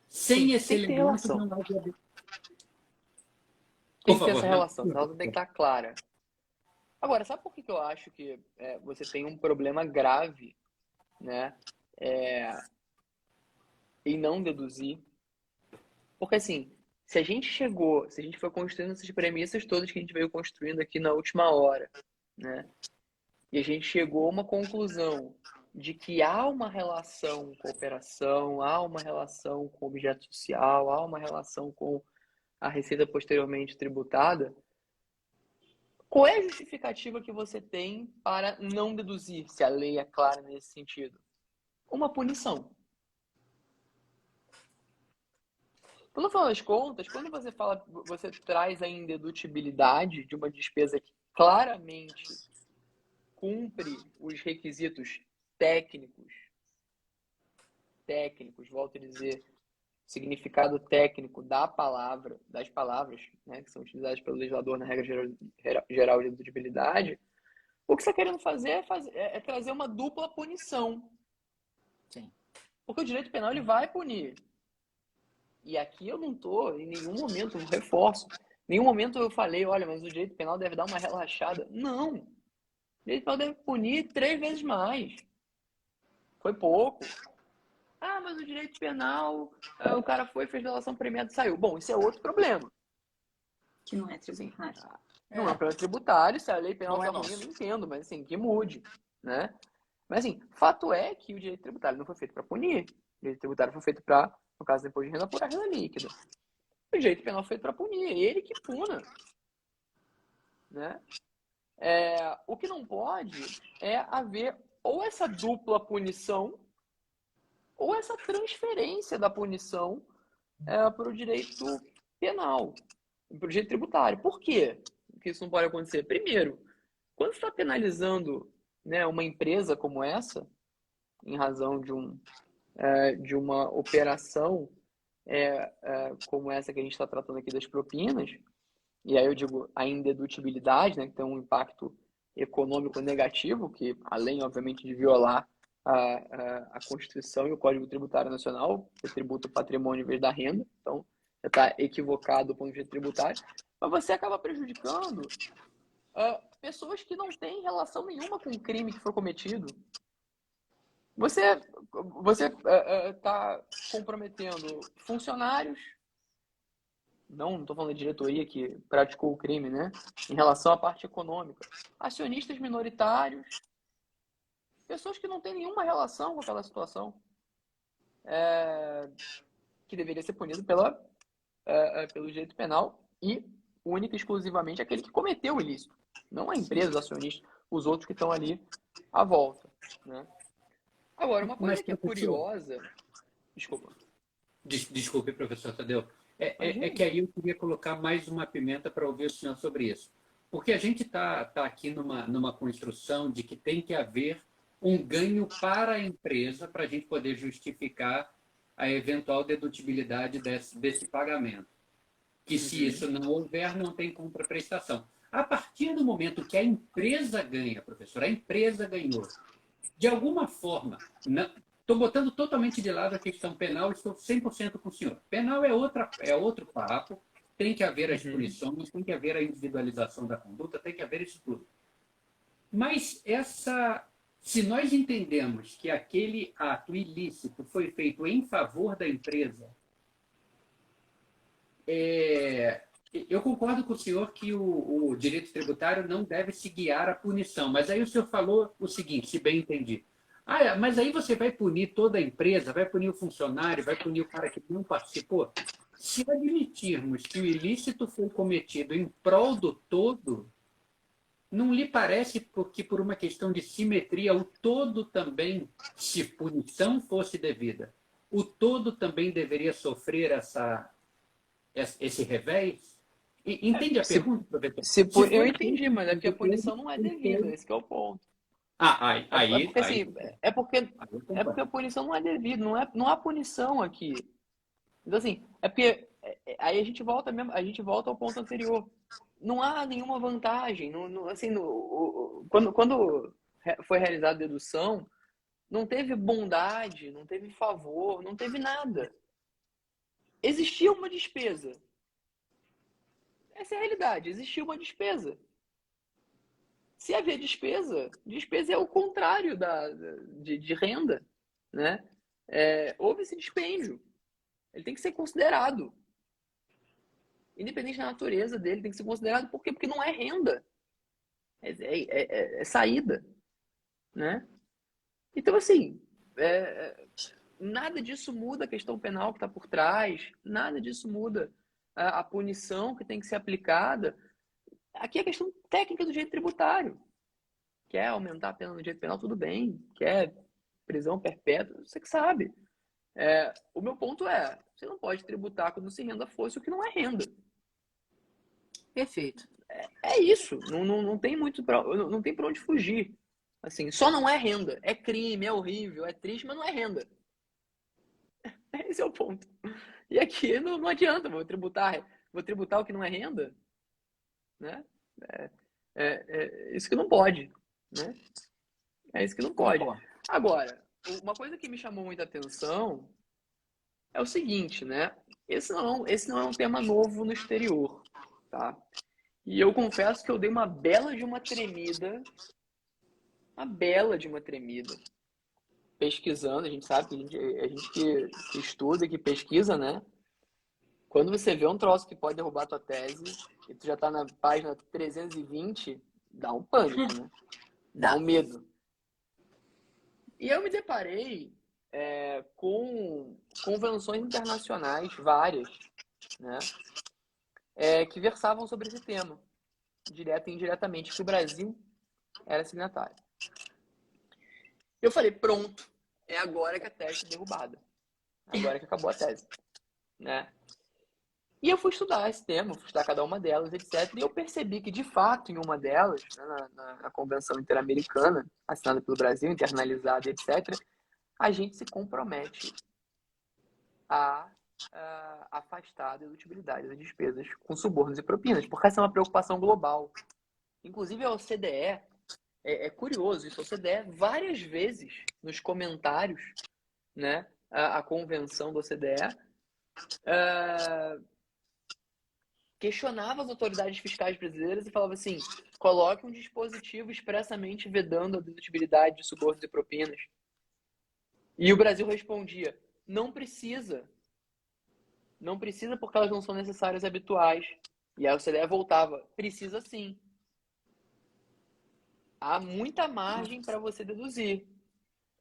Sem esse tem que ter elemento, relação. não vai ter. Tem que ter essa relação. Essa relação tem que estar clara. Agora, sabe por que eu acho que você tem um problema grave, né, em não deduzir? Porque, assim, se a gente foi construindo essas premissas todas que a gente veio construindo aqui na última hora, né, e a gente chegou a uma conclusão de que há uma relação com cooperação, há uma relação com objeto social, há uma relação com a receita posteriormente tributada, qual é a justificativa que você tem para não deduzir, se a lei é clara nesse sentido? Uma punição. Então, no final das contas, quando você traz a indedutibilidade de uma despesa que claramente cumpre os requisitos técnicos, volto a dizer, significado técnico das palavras, né, que são utilizadas pelo legislador na regra geral de dedutibilidade, o que você está querendo fazer é trazer uma dupla punição. Sim. Porque o direito penal ele vai punir. E aqui eu não estou, em nenhum momento, eu reforço, em nenhum momento eu falei, olha, mas o direito penal deve dar uma relaxada. Não. O direito penal deve punir 3 vezes mais. Foi pouco. Ah, mas o direito penal, o cara fez delação premiada e saiu. Bom, isso é outro problema. Que não é tributário. Não é um problema tributário, se a lei penal Não tá é ruim, nosso. eu não entendo, mas assim, que mude, né? Mas assim, fato é que o direito tributário não foi feito para punir. O direito tributário foi feito para, no caso do imposto de renda, apurar renda líquida. O direito penal foi feito para punir, é ele que puna, né? O que não pode é haver ou essa dupla punição ou essa transferência da punição para o direito penal, para o direito tributário. Por quê que isso não pode acontecer? Primeiro, quando você está penalizando, né, uma empresa como essa, em razão de uma operação como essa que a gente está tratando aqui das propinas, e aí eu digo a indedutibilidade, né, que tem um impacto econômico negativo, que além, obviamente, de violar a Constituição e o Código Tributário Nacional, que tributa o patrimônio em vez da renda, então você está equivocado do ponto de vista tributário, mas você acaba prejudicando pessoas que não têm relação nenhuma com o crime que foi cometido. Você está comprometendo funcionários, não estou falando de diretoria que praticou o crime, né? Em relação à parte econômica. Acionistas minoritários, pessoas que não têm nenhuma relação com aquela situação, que deveria ser punido pelo direito penal e única e exclusivamente aquele que cometeu o ilícito. Não a empresa, os acionistas, os outros que estão ali à volta, né? Agora, uma coisa Mas, que é professor, curiosa... Desculpa. desculpe, professor Tadeu. É Imagina. que aí eu queria colocar mais uma pimenta para ouvir o senhor sobre isso. Porque a gente tá aqui numa construção de que tem que haver um ganho para a empresa para a gente poder justificar a eventual dedutibilidade desse pagamento. Que se isso não houver, não tem contraprestação. A partir do momento que a empresa ganha, professor, a empresa ganhou, de alguma forma, estou botando totalmente de lado a questão penal, estou 100% com o senhor. Penal é outro papo, tem que haver as punições, tem que haver a individualização da conduta, tem que haver isso tudo. Mas se nós entendemos que aquele ato ilícito foi feito em favor da empresa, eu concordo com o senhor que o direito tributário não deve se guiar à punição, mas aí o senhor falou o seguinte, se bem entendi. Mas aí você vai punir toda a empresa, vai punir o funcionário, vai punir o cara que não participou? Se admitirmos que o ilícito foi cometido em prol do todo, não lhe parece que por uma questão de simetria, o todo também, se punição fosse devida, o todo também deveria sofrer esse revés? Entende a pergunta, professor? Eu entendi, mas é que a punição não é devida, esse que é o ponto. É porque a punição não é devida, não há punição aqui. Então, assim, é porque aí a gente volta ao ponto anterior. Não há nenhuma vantagem. Quando foi realizada a dedução, não teve bondade, não teve favor, não teve nada. Existia uma despesa. Essa é a realidade. Existia uma despesa. Se havia despesa é o contrário de renda, né? Houve esse dispêndio. Ele tem que ser considerado. Independente da natureza dele, tem que ser considerado. Por quê? Porque não é renda. É saída, né? Então, assim, nada disso muda a questão penal que está por trás, nada disso muda a punição que tem que ser aplicada. Aqui é questão técnica do direito tributário. Quer aumentar a pena no direito penal, tudo bem. Quer prisão perpétua, você que sabe. O meu ponto você não pode tributar como se renda fosse o que não é renda. Perfeito. É isso. Não tem muito não tem para onde fugir. Assim, só não é renda. É crime, é horrível, é triste, mas não é renda. Esse é o ponto. E aqui não adianta, vou tributar o que não é renda, né? Isso que não pode, né? É isso que não pode. Agora, uma coisa que me chamou muita atenção é o seguinte, né? Esse não é um tema novo no exterior, tá? E eu confesso que eu dei uma bela de uma tremida, pesquisando. A gente sabe que a gente que estuda, que pesquisa, né? Quando você vê um troço que pode derrubar a tua tese e tu já tá na página 320, dá um pânico, né? Dá um medo. E eu me deparei com convenções internacionais, várias, né? Que versavam sobre esse tema, direto e indiretamente, que o Brasil era signatário. Eu falei, pronto, é agora que a tese é derrubada. Agora que acabou a tese, né? E eu fui estudar esse tema, fui estudar cada uma delas, etc. E eu percebi que, de fato, em uma delas, né, na Convenção Interamericana, assinada pelo Brasil, internalizada, etc., a gente se compromete a afastar a dedutibilidade das despesas com subornos e propinas, porque essa é uma preocupação global. Inclusive, a OCDE, é curioso isso, a OCDE, várias vezes, nos comentários, né, a convenção da OCDE, questionava as autoridades fiscais brasileiras e falava assim, coloque um dispositivo expressamente vedando a dedutibilidade de subornos e propinas. E o Brasil respondia, não precisa. Não precisa porque elas não são necessárias e habituais. E aí a OCDE voltava, precisa sim. Há muita margem para você deduzir.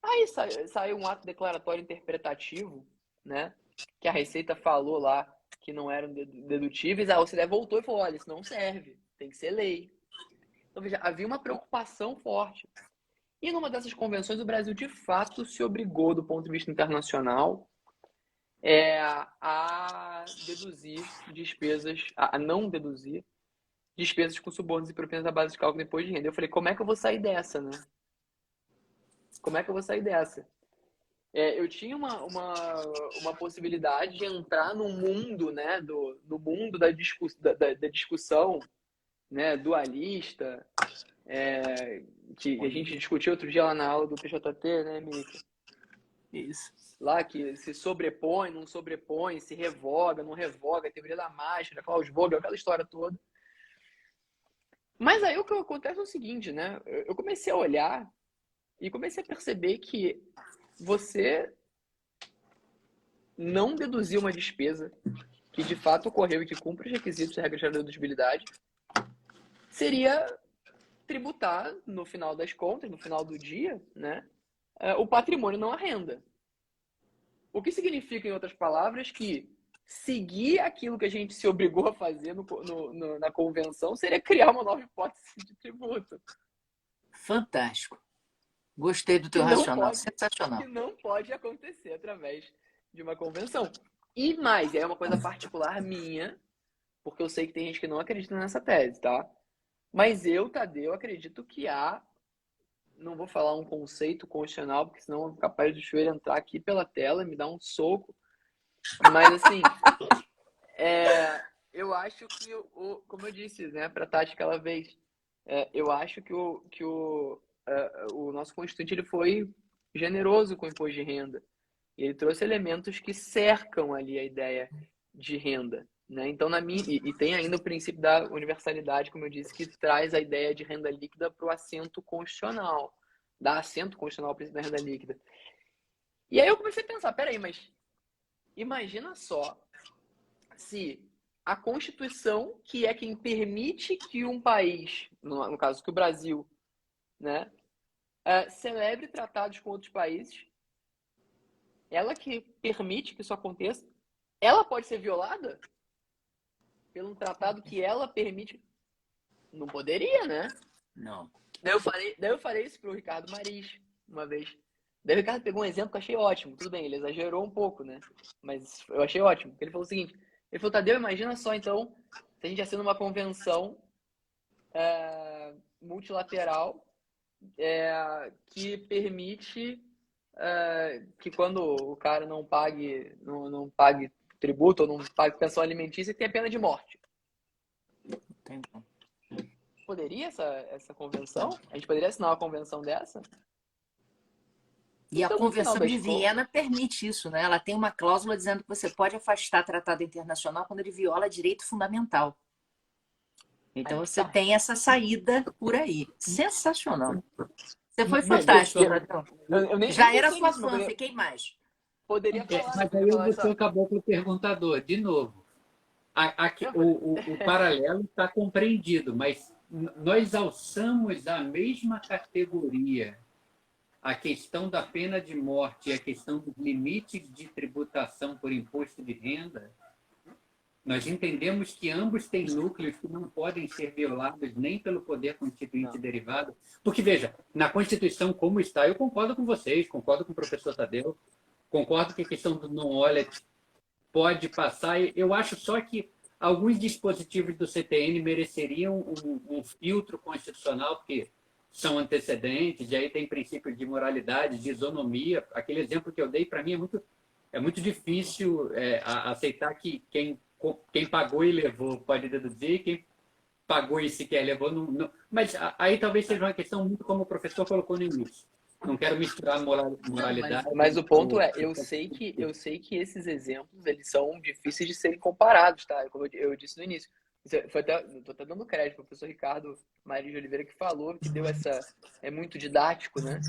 Aí saiu um ato declaratório interpretativo, né? Que a Receita falou lá que não eram dedutíveis. A OCDE voltou e falou, olha, isso não serve, tem que ser lei. Então, veja, havia uma preocupação forte. E numa dessas convenções, o Brasil, de fato, se obrigou, do ponto de vista internacional, a deduzir despesas, a não deduzir despesas com subornos e propinas da base de cálculo depois de renda. Eu falei, como é que eu vou sair dessa, né? Como é que eu vou sair dessa? Eu tinha uma possibilidade de entrar no mundo, né, no mundo da discussão, né, dualista, que a gente discutiu outro dia lá na aula do PJT, né, Mika? Isso. Lá que se sobrepõe, não sobrepõe, se revoga, não revoga, a teoria da máscara, Klaus Vogel, aquela história toda. Mas aí o que acontece é o seguinte, né? Eu comecei a olhar e comecei a perceber que você não deduzir uma despesa que de fato ocorreu e que cumpre os requisitos da regra geral de deduzibilidade seria tributar, no final das contas, no final do dia, né, o patrimônio, não a renda. O que significa, em outras palavras, que seguir aquilo que a gente se obrigou a fazer na convenção seria criar uma nova hipótese de tributo. Fantástico. Gostei do teu racional, sensacional. Que não pode acontecer através de uma convenção. E mais, é uma coisa particular minha, porque eu sei que tem gente que não acredita nessa tese, tá? Mas eu, Tadeu, acredito que há, não vou falar um conceito constitucional, porque senão eu vou capaz do Chueiro entrar aqui pela tela e me dar um soco. Mas, assim, eu acho que, como eu disse, né, para a Tati aquela vez, eu acho que o nosso Constituinte ele foi generoso com o imposto de renda. Ele trouxe elementos que cercam ali a ideia de renda, né? Então, e tem ainda o princípio da universalidade, como eu disse, que traz a ideia de renda líquida para o assento constitucional, dá assento constitucional ao princípio da renda líquida. E aí eu comecei a pensar, peraí, mas imagina só se a Constituição, que é quem permite que um país, no caso que o Brasil, né, celebre tratados com outros países, ela que permite que isso aconteça, ela pode ser violada pelo tratado que ela permite? Não poderia, né? Não. Daí eu falei isso pro Ricardo Maris uma vez. Daí o Ricardo pegou um exemplo que eu achei ótimo. Tudo bem, ele exagerou um pouco, né? Mas eu achei ótimo. Ele falou o seguinte, ele falou, Tadeu, imagina só, então, se a gente assina uma convenção multilateral que permite que quando o cara não pague tributo ou não pague pensão alimentícia, tenha pena de morte. Entendi. Poderia essa convenção? A gente poderia assinar uma convenção dessa? E então, a Convenção de Viena permite isso, né? Ela tem uma cláusula dizendo que você pode afastar tratado internacional quando ele viola direito fundamental. Então você tem essa saída por aí. Sensacional. Você foi fantástico, Renatão. Já era sua fã, fiquei mais. Poderia falar. Mas aí você acabou com o perguntador, de novo. O paralelo está compreendido, mas nós alçamos a mesma categoria. A questão da pena de morte e a questão dos limites de tributação por imposto de renda, nós entendemos que ambos têm núcleos que não podem ser violados nem pelo poder constituinte derivado. Porque, veja, na Constituição como está, eu concordo com vocês, concordo com o professor Tadeu, concordo que a questão do non-OLED pode passar. Eu acho só que alguns dispositivos do CTN mereceriam um filtro constitucional, porque são antecedentes, e aí tem princípios de moralidade, de isonomia. Aquele exemplo que eu dei, para mim, é muito difícil aceitar que quem pagou e levou pode deduzir, quem pagou e sequer levou não. Mas aí talvez seja uma questão muito como o professor colocou no início. Não quero misturar moralidade. Mas o ponto é, eu sei que esses exemplos eles são difíceis de serem comparados, tá? Como eu disse no início. Estou até dando crédito para o professor Ricardo Maria de Oliveira, que falou, que deu é muito didático, né?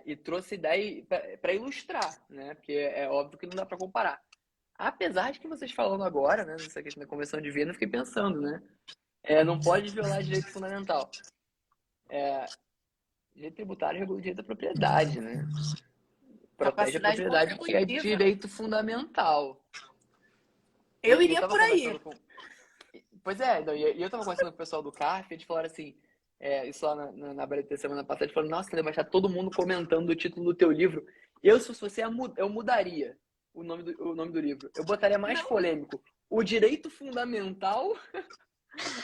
E trouxe ideia para ilustrar, né? Porque é óbvio que não dá para comparar. Apesar de que vocês falando agora, né, nessa questão da Convenção de Viena, eu fiquei pensando, né? Não pode violar direito fundamental. Direito tributário regula o direito da propriedade, né? Protege a Capacidade propriedade, que é contributiva. direito fundamental. Eu E iria tava por aí. conversando com... Pois é, e eu tava conversando com o pessoal do CARF, eles falaram assim, isso lá na BRT semana passada, eles falaram, nossa, mas tá todo mundo comentando o título do teu livro. Eu, se fosse você, eu mudaria o nome do livro. Eu botaria mais polêmico. O direito fundamental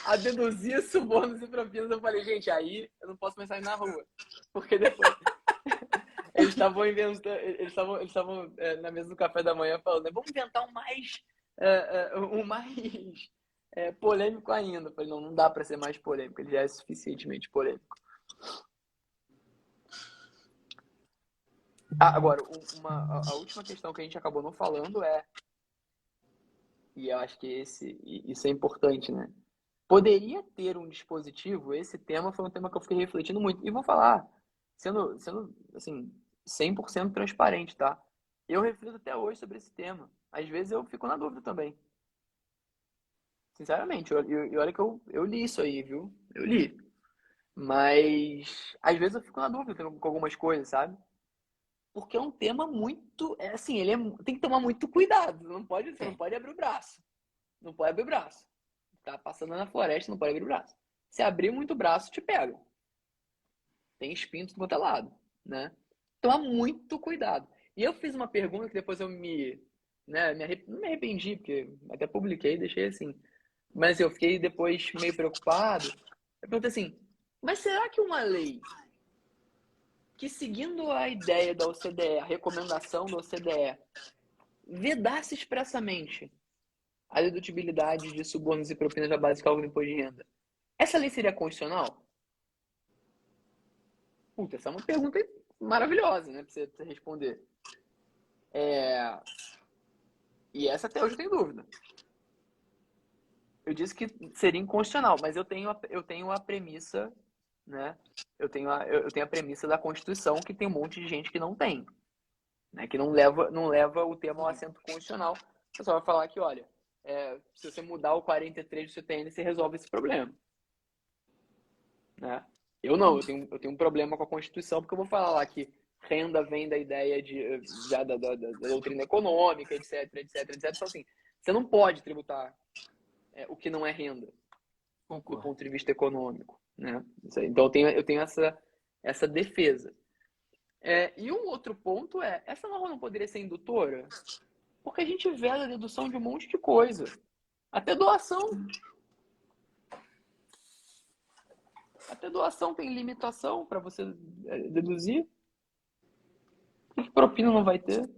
a deduzir subornos e propinas. Eu falei, gente, aí eu não posso mais sair na rua. Porque depois... Eles estavam inventando, eles estavam na mesa do café da manhã falando, vamos inventar um mais polêmico ainda. Eu falei, não dá para ser mais polêmico, ele já é suficientemente polêmico. Agora, a última questão que a gente acabou não falando e eu acho que isso é importante, né? Poderia ter um dispositivo, esse tema foi um tema que eu fiquei refletindo muito, e vou falar, sendo assim, 100% transparente, tá? Eu reflito até hoje sobre esse tema. Às vezes eu fico na dúvida também. Sinceramente, e olha que eu li isso aí, viu? Eu li. Mas às vezes eu fico na dúvida com algumas coisas, sabe? Porque é um tema muito, assim, tem que tomar muito cuidado. Você não pode abrir o braço. Não pode abrir o braço. Tá passando na floresta, não pode abrir o braço. Se abrir muito o braço, te pega. Tem espinho do outro lado, né? Toma muito cuidado. E eu fiz uma pergunta que depois eu não me arrependi, porque até publiquei e deixei assim. Mas eu fiquei depois meio preocupado. Eu perguntei assim, mas será que uma lei que, seguindo a ideia da OCDE, a recomendação da OCDE, vedasse expressamente a dedutibilidade de subornos e propinas à base de cálculo do imposto de renda, essa lei seria constitucional? Puta, essa é uma pergunta maravilhosa, né, pra você responder. E essa até hoje eu tenho dúvida. Eu disse que seria inconstitucional, mas eu tenho a premissa, né? Eu tenho a premissa da Constituição, que tem um monte de gente que não tem, né? Que não leva o tema ao assento constitucional. O pessoal vai falar que, olha, se você mudar o 43 do CTN, você resolve esse problema, né? Eu não, eu tenho um problema com a Constituição, porque eu vou falar lá que renda vem da ideia da doutrina econômica, etc. Então, assim, você não pode tributar o que não é renda, do ponto de vista econômico, né? Então, eu tenho essa defesa. E um outro ponto essa norma não poderia ser indutora? Porque a gente vela a dedução de um monte de coisa. Até doação. Até doação tem limitação para você deduzir. Por que propina não vai ter?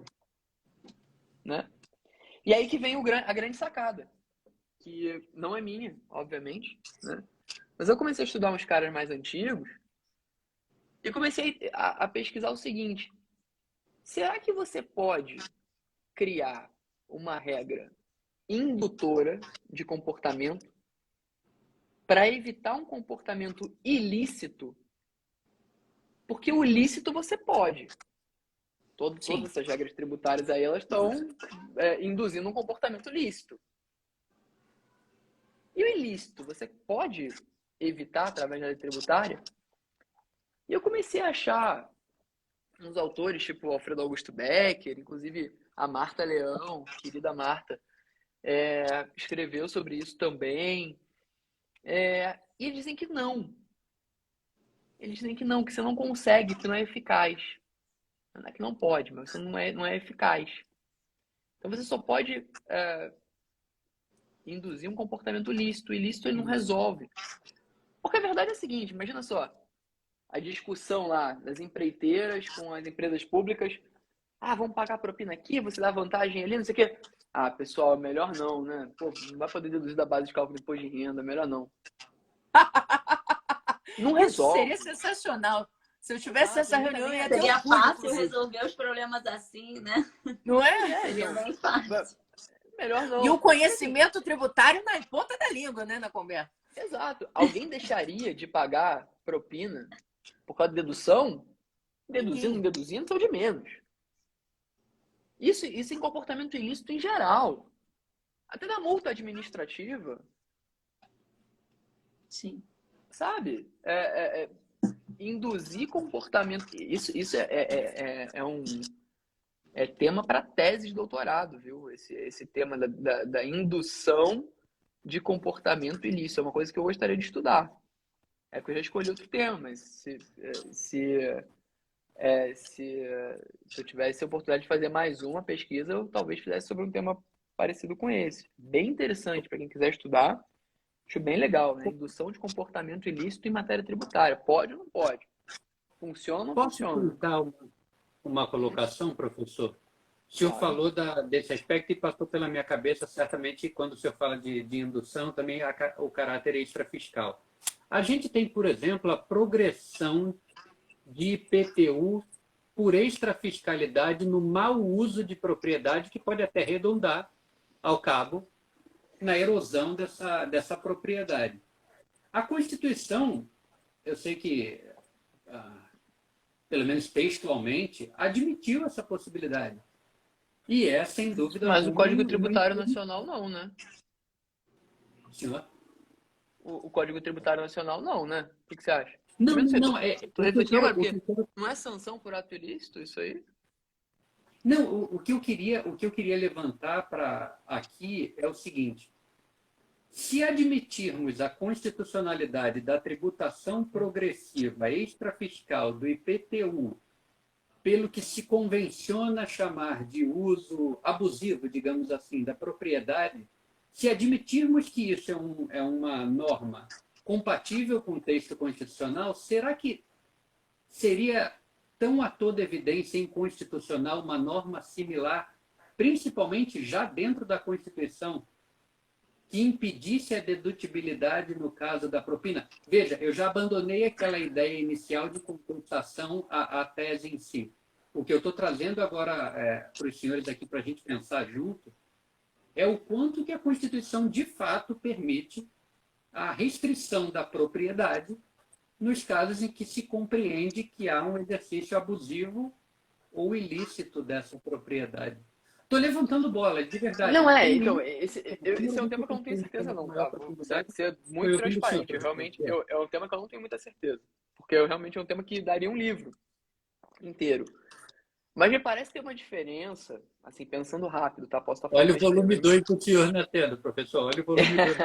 Né? E aí que vem a grande sacada. Que não é minha, obviamente, né? Mas eu comecei a estudar uns caras mais antigos e comecei a pesquisar o seguinte. Será que você pode criar uma regra indutora de comportamento para evitar um comportamento ilícito? Porque o ilícito você pode. Todas essas regras tributárias aí, elas estão induzindo um comportamento lícito. E o ilícito, você pode evitar através da lei tributária? E eu comecei a achar uns autores, tipo Alfredo Augusto Becker, inclusive a Marta Leão, querida Marta, escreveu sobre isso também. E eles dizem que não. Eles dizem que não, que você não consegue, que não é eficaz. Não é que não pode, mas você não é eficaz. Então você só pode induzir um comportamento lícito. O ilícito ele não resolve. Porque a verdade é a seguinte, imagina só, a discussão lá das empreiteiras com as empresas públicas. Vamos pagar propina aqui, você dá vantagem ali, não sei o quê. Pessoal, melhor não, né? Pô, não vai poder deduzir da base de cálculo do imposto de renda, melhor não. Não resolve. Isso seria sensacional. Se eu tivesse essa reunião, ia ter seria fácil resolver os problemas assim, né? Não é? Seria bem fácil. Melhor não. E o conhecimento tributário na ponta da língua, né, na conversa. Exato. Alguém deixaria de pagar propina por causa de dedução? Deduzindo, não deduzindo, são de menos. Isso em comportamento ilícito em geral. Até na multa administrativa, Sim. sabe? Induzir comportamento. Isso é tema para tese de doutorado, viu? Esse tema da indução de comportamento ilícito. É uma coisa que eu gostaria de estudar. É que eu já escolhi outro tema, mas se eu tivesse a oportunidade de fazer mais uma pesquisa, eu talvez fizesse sobre um tema parecido com esse. Bem interessante para quem quiser estudar. Acho bem legal, né? Indução de comportamento ilícito em matéria tributária. Pode ou não pode? Funciona ou não Posso funciona? colocar uma colocação, professor? O senhor Claro. falou desse aspecto e passou pela minha cabeça, certamente, quando o senhor fala de indução, também o caráter extrafiscal. A gente tem, por exemplo, a progressão de IPTU por extrafiscalidade no mau uso de propriedade, que pode até redundar, ao cabo, na erosão dessa propriedade. A Constituição, eu sei que, pelo menos textualmente, admitiu essa possibilidade. E é, sem dúvida Mas o alguma, Código Tributário Nacional não, né? Senhor? O Código Tributário Nacional não, né? O que você acha? Não, Também sei, não, tô refletindo agora, porque não é sanção por ato ilícito isso aí? não, o que eu queria levantar para aqui é o seguinte: se admitirmos a constitucionalidade da tributação progressiva extrafiscal do IPTU, pelo que se convenciona chamar de uso abusivo, digamos assim, da propriedade, se admitirmos que isso é uma norma compatível com o texto constitucional, será que seria tão a toda evidência inconstitucional uma norma similar, principalmente já dentro da Constituição, que impedisse a dedutibilidade no caso da propina? Veja, eu já abandonei aquela ideia inicial de compensação à tese em si. O que eu estou trazendo agora para os senhores aqui, para a gente pensar junto, é o quanto que a Constituição, de fato, permite a restrição da propriedade nos casos em que se compreende que há um exercício abusivo ou ilícito dessa propriedade. Estou levantando bola, de verdade. Não é, então, esse é um tema que eu não tenho certeza não, tá? Vou ser muito transparente, realmente, é um tema que eu não tenho muita certeza, porque realmente é um tema que daria um livro inteiro. Mas me parece ter uma diferença, assim, pensando rápido, tá? Posso estar falando Olha o volume 2 que o senhor na tela, professor, olha o volume 2.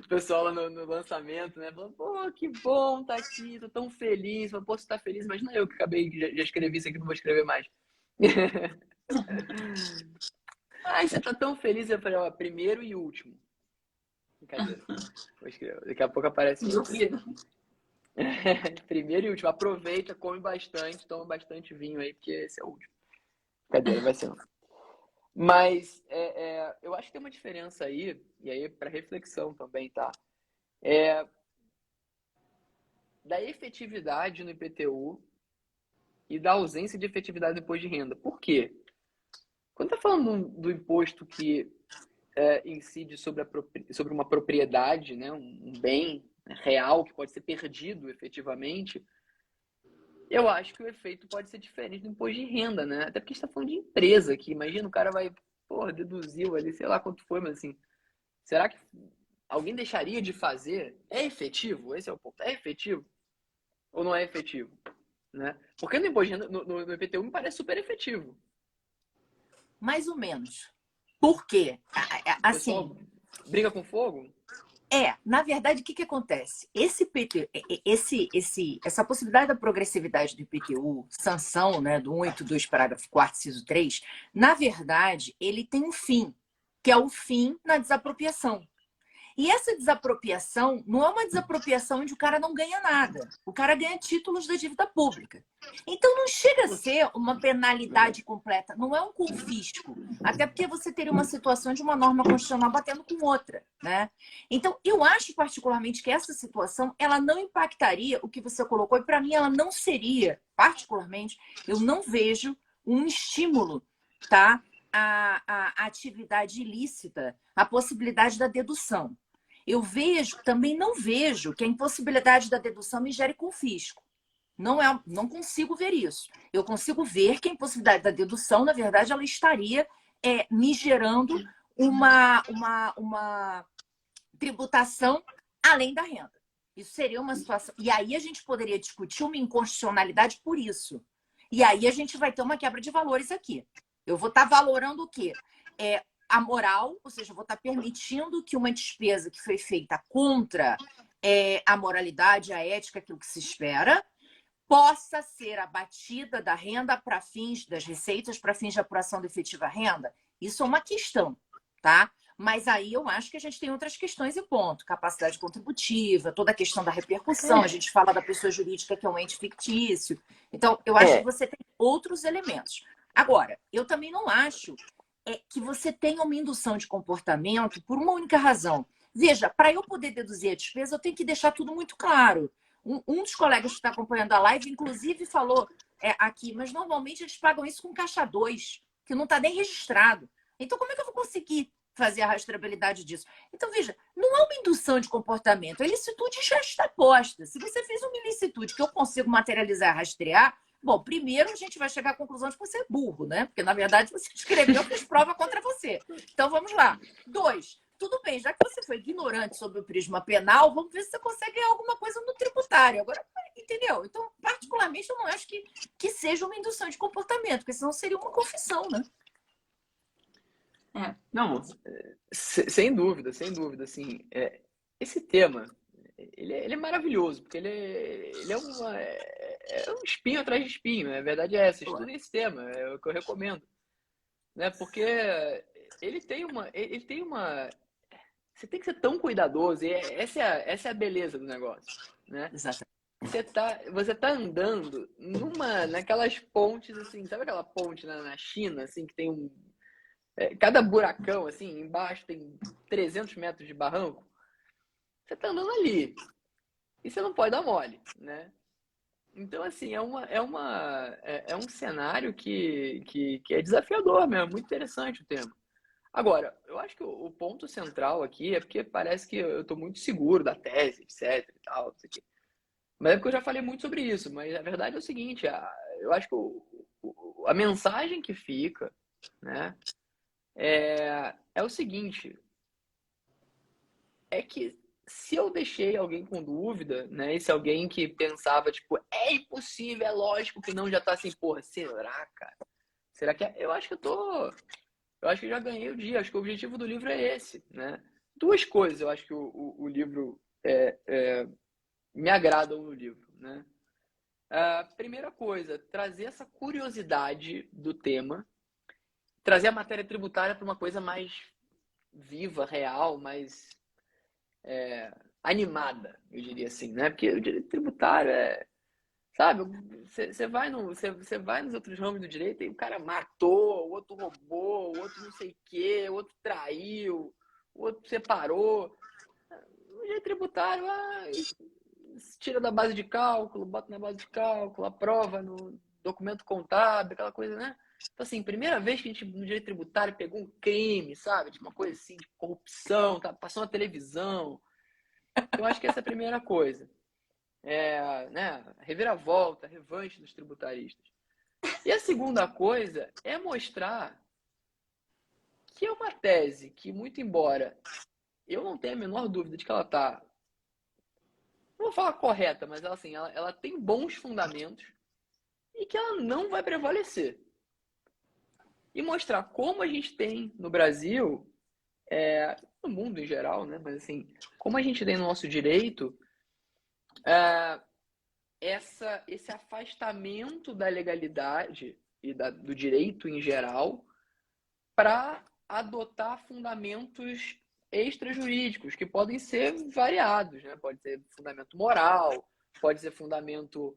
O pessoal lá no lançamento, né? Falando, pô, que bom tá aqui, tô tão feliz, eu posso estar feliz, imagina eu que acabei, já escrevi isso aqui, não vou escrever mais. Ai, você tá tão feliz, eu falei, ó, primeiro e último. Brincadeira. Vou escrever. Daqui a pouco aparece outro. Primeiro e último, aproveita, come bastante, toma bastante vinho aí, porque esse é o último. Brincadeira, vai ser não. Mas eu acho que tem uma diferença aí, e aí para reflexão também, tá? Da efetividade no IPTU e da ausência de efetividade no imposto de renda. Por quê? Quando tá falando do imposto que incide sobre uma propriedade, né, um bem real que pode ser perdido efetivamente, eu acho que o efeito pode ser diferente do imposto de renda, né? Até porque a gente está falando de empresa aqui. Imagina o cara vai, deduziu ali, sei lá quanto foi, mas assim, será que alguém deixaria de fazer? É efetivo? Esse é o ponto. É efetivo? Ou não é efetivo? Né? Porque no imposto de renda, no IPTU me parece super efetivo. Mais ou menos. Por quê? Assim, briga com fogo? Na verdade, o que acontece? Essa possibilidade da progressividade do IPTU, sanção, né, do 182, parágrafo 4º, inciso 3, na verdade, ele tem um fim, que é o fim na desapropriação. E essa desapropriação não é uma desapropriação onde o cara não ganha nada. O cara ganha títulos da dívida pública. Então não chega a ser uma penalidade completa, não é um confisco. Até porque você teria uma situação de uma norma constitucional batendo com outra, né? Então eu acho particularmente que essa situação ela não impactaria o que você colocou, e para mim ela não seria, particularmente, eu não vejo um estímulo, tá? A atividade ilícita, a possibilidade da dedução. Eu também não vejo que a impossibilidade da dedução me gere confisco. Não consigo ver isso. Eu consigo ver que a impossibilidade da dedução, na verdade, ela estaria me gerando uma tributação além da renda. Isso seria uma situação. E aí a gente poderia discutir uma inconstitucionalidade por isso. E aí a gente vai ter uma quebra de valores aqui. Eu vou estar valorando o quê? A moral, ou seja, eu vou estar permitindo que uma despesa que foi feita contra a moralidade, a ética, aquilo que se espera, possa ser abatida da renda para fins das receitas, para fins de apuração da efetiva renda. Isso é uma questão, tá? Mas aí eu acho que a gente tem outras questões em ponto. Capacidade contributiva, toda a questão da repercussão. A gente fala da pessoa jurídica que é um ente fictício. Então, eu acho que você tem outros elementos. Agora, eu também não acho que você tenha uma indução de comportamento por uma única razão. Veja, para eu poder deduzir a despesa, eu tenho que deixar tudo muito claro. Um dos colegas que está acompanhando a live, inclusive, falou aqui, mas normalmente eles pagam isso com caixa 2, que não está nem registrado. Então, como é que eu vou conseguir fazer a rastreabilidade disso? Então, veja, não é uma indução de comportamento, a ilicitude já está posta. Se você fez uma ilicitude que eu consigo materializar e rastrear, bom, primeiro a gente vai chegar à conclusão de que você é burro, né? Porque, na verdade, você escreveu fez prova contra você. Então, vamos lá. 2, tudo bem, já que você foi ignorante sobre o prisma penal, vamos ver se você consegue ganhar alguma coisa no tributário. Agora, entendeu? Então, particularmente, eu não acho que seja uma indução de comportamento, porque senão seria uma confissão, né? Não, sem dúvida, assim, esse tema, ele é maravilhoso, porque ele é um espinho atrás de espinho, né? A verdade é essa, estuda esse tema, é o que eu recomendo, né? Porque ele tem uma, você tem que ser tão cuidadoso, e essa é a beleza do negócio, né? Exatamente. Você tá andando naquelas pontes, assim, sabe aquela ponte na China, assim, que tem cada buracão, assim, embaixo tem 300 metros de barranco? Você tá andando ali, e você não pode dar mole, né? Então, assim, é um cenário que é desafiador mesmo, muito interessante o tema. Agora, eu acho que o ponto central aqui é porque parece que eu estou muito seguro da tese, etc e tal, isso aqui. Mas é porque eu já falei muito sobre isso. Mas a verdade é o seguinte, eu acho que a mensagem que fica, né, é o seguinte, é que se eu deixei alguém com dúvida, né, e se alguém que pensava, tipo, é impossível, é lógico que não, já tá assim, porra, será, cara? Será que eu acho que eu acho que já ganhei o dia. Acho que o objetivo do livro é esse, né? 2 coisas eu acho que o livro me agradam no livro, né? A primeira coisa, trazer essa curiosidade do tema, trazer a matéria tributária para uma coisa mais viva, real, mais animada, eu diria assim, né? Porque o direito tributário sabe, você vai nos outros ramos do direito e o cara matou, o outro roubou, o outro não sei o quê, o outro traiu, o outro separou. No direito tributário, tira da base de cálculo, bota na base de cálculo, aprova no documento contábil, aquela coisa, né? Então, assim, primeira vez que a gente, no direito tributário, pegou um crime, sabe? Tipo, uma coisa assim, de corrupção, tá? Passou na televisão. Eu acho que essa é a primeira coisa. Né, reviravolta, revanche dos tributaristas. E a segunda coisa é mostrar que é uma tese que, muito embora eu não tenha a menor dúvida de que ela está, não vou falar correta, mas ela tem bons fundamentos e que ela não vai prevalecer. E mostrar como a gente tem no Brasil, no mundo em geral, né, mas assim, como a gente tem no nosso direito, esse afastamento da legalidade e do direito em geral para adotar fundamentos extrajurídicos que podem ser variados, né? Pode ser fundamento moral, pode ser fundamento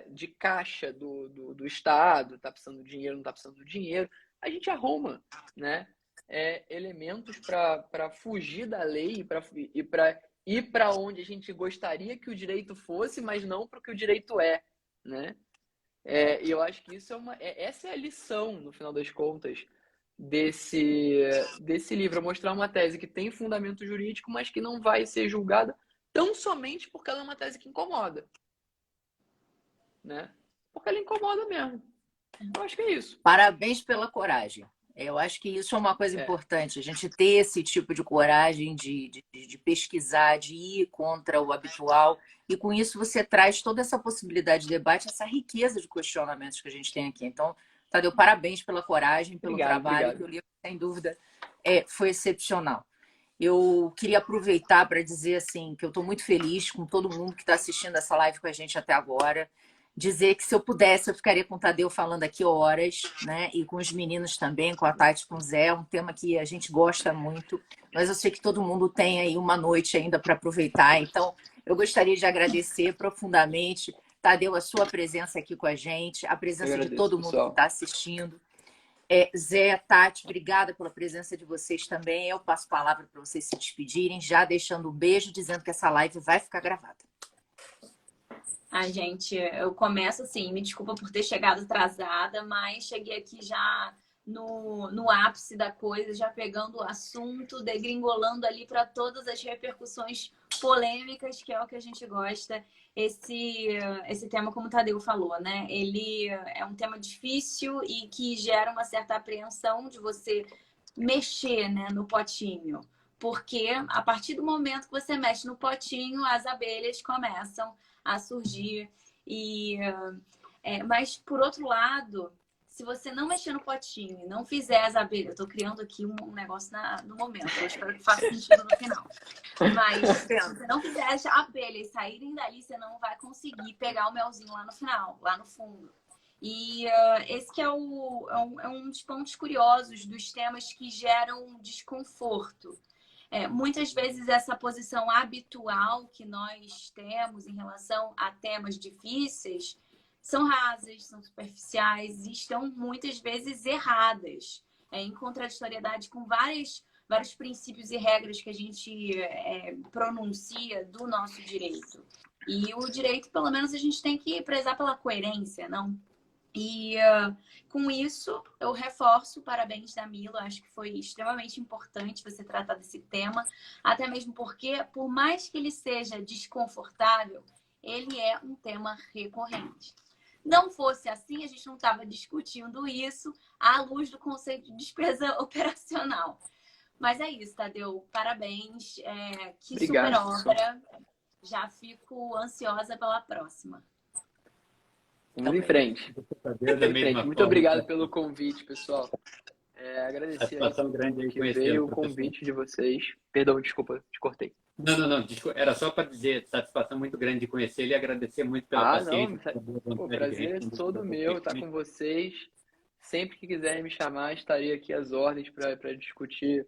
de caixa do Estado, está precisando de dinheiro, não está precisando de dinheiro. A gente arruma, né, elementos para fugir da lei e para ir para onde a gente gostaria que o direito fosse, mas não para o que o direito é, né? E eu acho que isso essa é a lição, no final das contas, desse livro, mostrar uma tese que tem fundamento jurídico, mas que não vai ser julgada tão somente porque ela é uma tese que incomoda. né? Porque ela incomoda mesmo. Eu acho que é isso. Parabéns pela coragem. Eu acho que isso é uma coisa importante, a gente ter esse tipo de coragem de pesquisar, de ir contra o habitual. E com isso você traz toda essa possibilidade de debate, essa riqueza de questionamentos que a gente tem aqui. Então, Tadeu, parabéns pela coragem, pelo trabalho, que o livro, sem dúvida, foi excepcional. Eu queria aproveitar para dizer assim que eu estou muito feliz com todo mundo que está assistindo essa live com a gente até agora. Dizer que se eu pudesse, eu ficaria com o Tadeu falando aqui horas, né? E com os meninos também, com a Tati, com o Zé. É um tema que a gente gosta muito, mas eu sei que todo mundo tem aí uma noite ainda para aproveitar. Então, eu gostaria de agradecer profundamente, Tadeu, a sua presença aqui com a gente, a presença de todo mundo que está assistindo. Zé, Tati, obrigada pela presença de vocês também. Eu passo a palavra para vocês se despedirem, já deixando um beijo, dizendo que essa live vai ficar gravada. Ai, gente, eu começo assim, me desculpa por ter chegado atrasada, mas cheguei aqui já no ápice da coisa, já pegando o assunto, degringolando ali para todas as repercussões polêmicas, que é o que a gente gosta. Esse tema, como o Tadeu falou, né? Ele é um tema difícil e que gera uma certa apreensão de você mexer, né, no potinho. Porque a partir do momento que você mexe no potinho, as abelhas começam a surgir. Mas, por outro lado, se você não mexer no potinho e não fizer as abelhas... Eu estou criando aqui um negócio no momento. Eu espero que faça sentido no final. Mas se você não fizer as abelhas saírem dali, você não vai conseguir pegar o melzinho lá no final, lá no fundo. E esse que é um dos pontos curiosos dos temas que geram desconforto. Muitas vezes essa posição habitual que nós temos em relação a temas difíceis são rasas, são superficiais e estão muitas vezes erradas, em contraditoriedade com vários princípios e regras que a gente pronuncia do nosso direito. E o direito, pelo menos, a gente tem que prezar pela coerência, não? E com isso, eu reforço, parabéns da Milo, acho que foi extremamente importante você tratar desse tema, até mesmo porque, por mais que ele seja desconfortável, ele é um tema recorrente. Não fosse assim, a gente não estava discutindo isso à luz do conceito de despesa operacional. Mas é isso, Tadeu, parabéns, que super obra, já fico ansiosa pela próxima. Vamos em frente. Muito obrigado pelo convite, pessoal. Agradecer que veio o convite de vocês. Perdão, desculpa, te cortei. Não. Era só para dizer, satisfação muito grande de conhecer ele e agradecer muito pela paciência. O prazer é todo meu estar com vocês. Sempre que quiserem me chamar, estarei aqui às ordens para discutir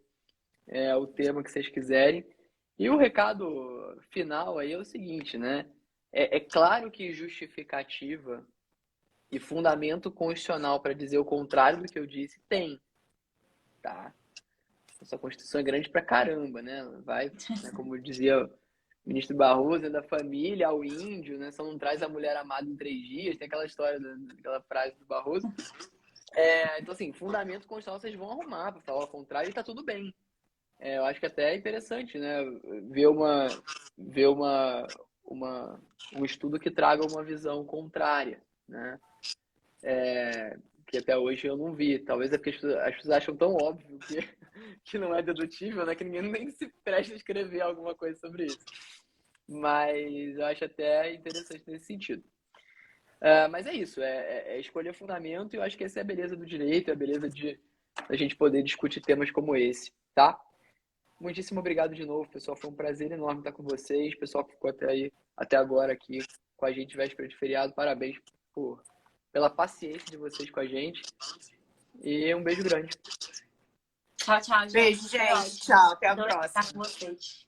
o tema que vocês quiserem. E o recado final aí é o seguinte, né? É claro que justificativa e fundamento constitucional para dizer o contrário do que eu disse tem, tá? Essa Constituição é grande pra caramba, né? Vai, né, como dizia o ministro Barroso, da família ao índio, né? Só não traz a mulher amada em 3 dias, tem aquela história, aquela frase do Barroso. Então, assim, fundamento constitucional vocês vão arrumar para falar o contrário e tá tudo bem. Eu acho que até é interessante, né? Ver um estudo que traga uma visão contrária, né? Que até hoje eu não vi. Talvez é porque as pessoas acham tão óbvio que não é dedutível, né? Que ninguém nem se presta a escrever alguma coisa sobre isso. Mas eu acho até interessante nesse sentido. Mas é isso, escolher fundamento, e eu acho que essa é a beleza do direito, é a beleza de a gente poder discutir temas como esse, tá? Muitíssimo obrigado de novo, pessoal. Foi um prazer enorme estar com vocês. Pessoal que ficou até agora aqui com a gente, véspera de feriado. Parabéns pela paciência de vocês com a gente. E um beijo grande. Tchau, gente. Beijo, gente. Tchau, até a próxima. Estar com vocês.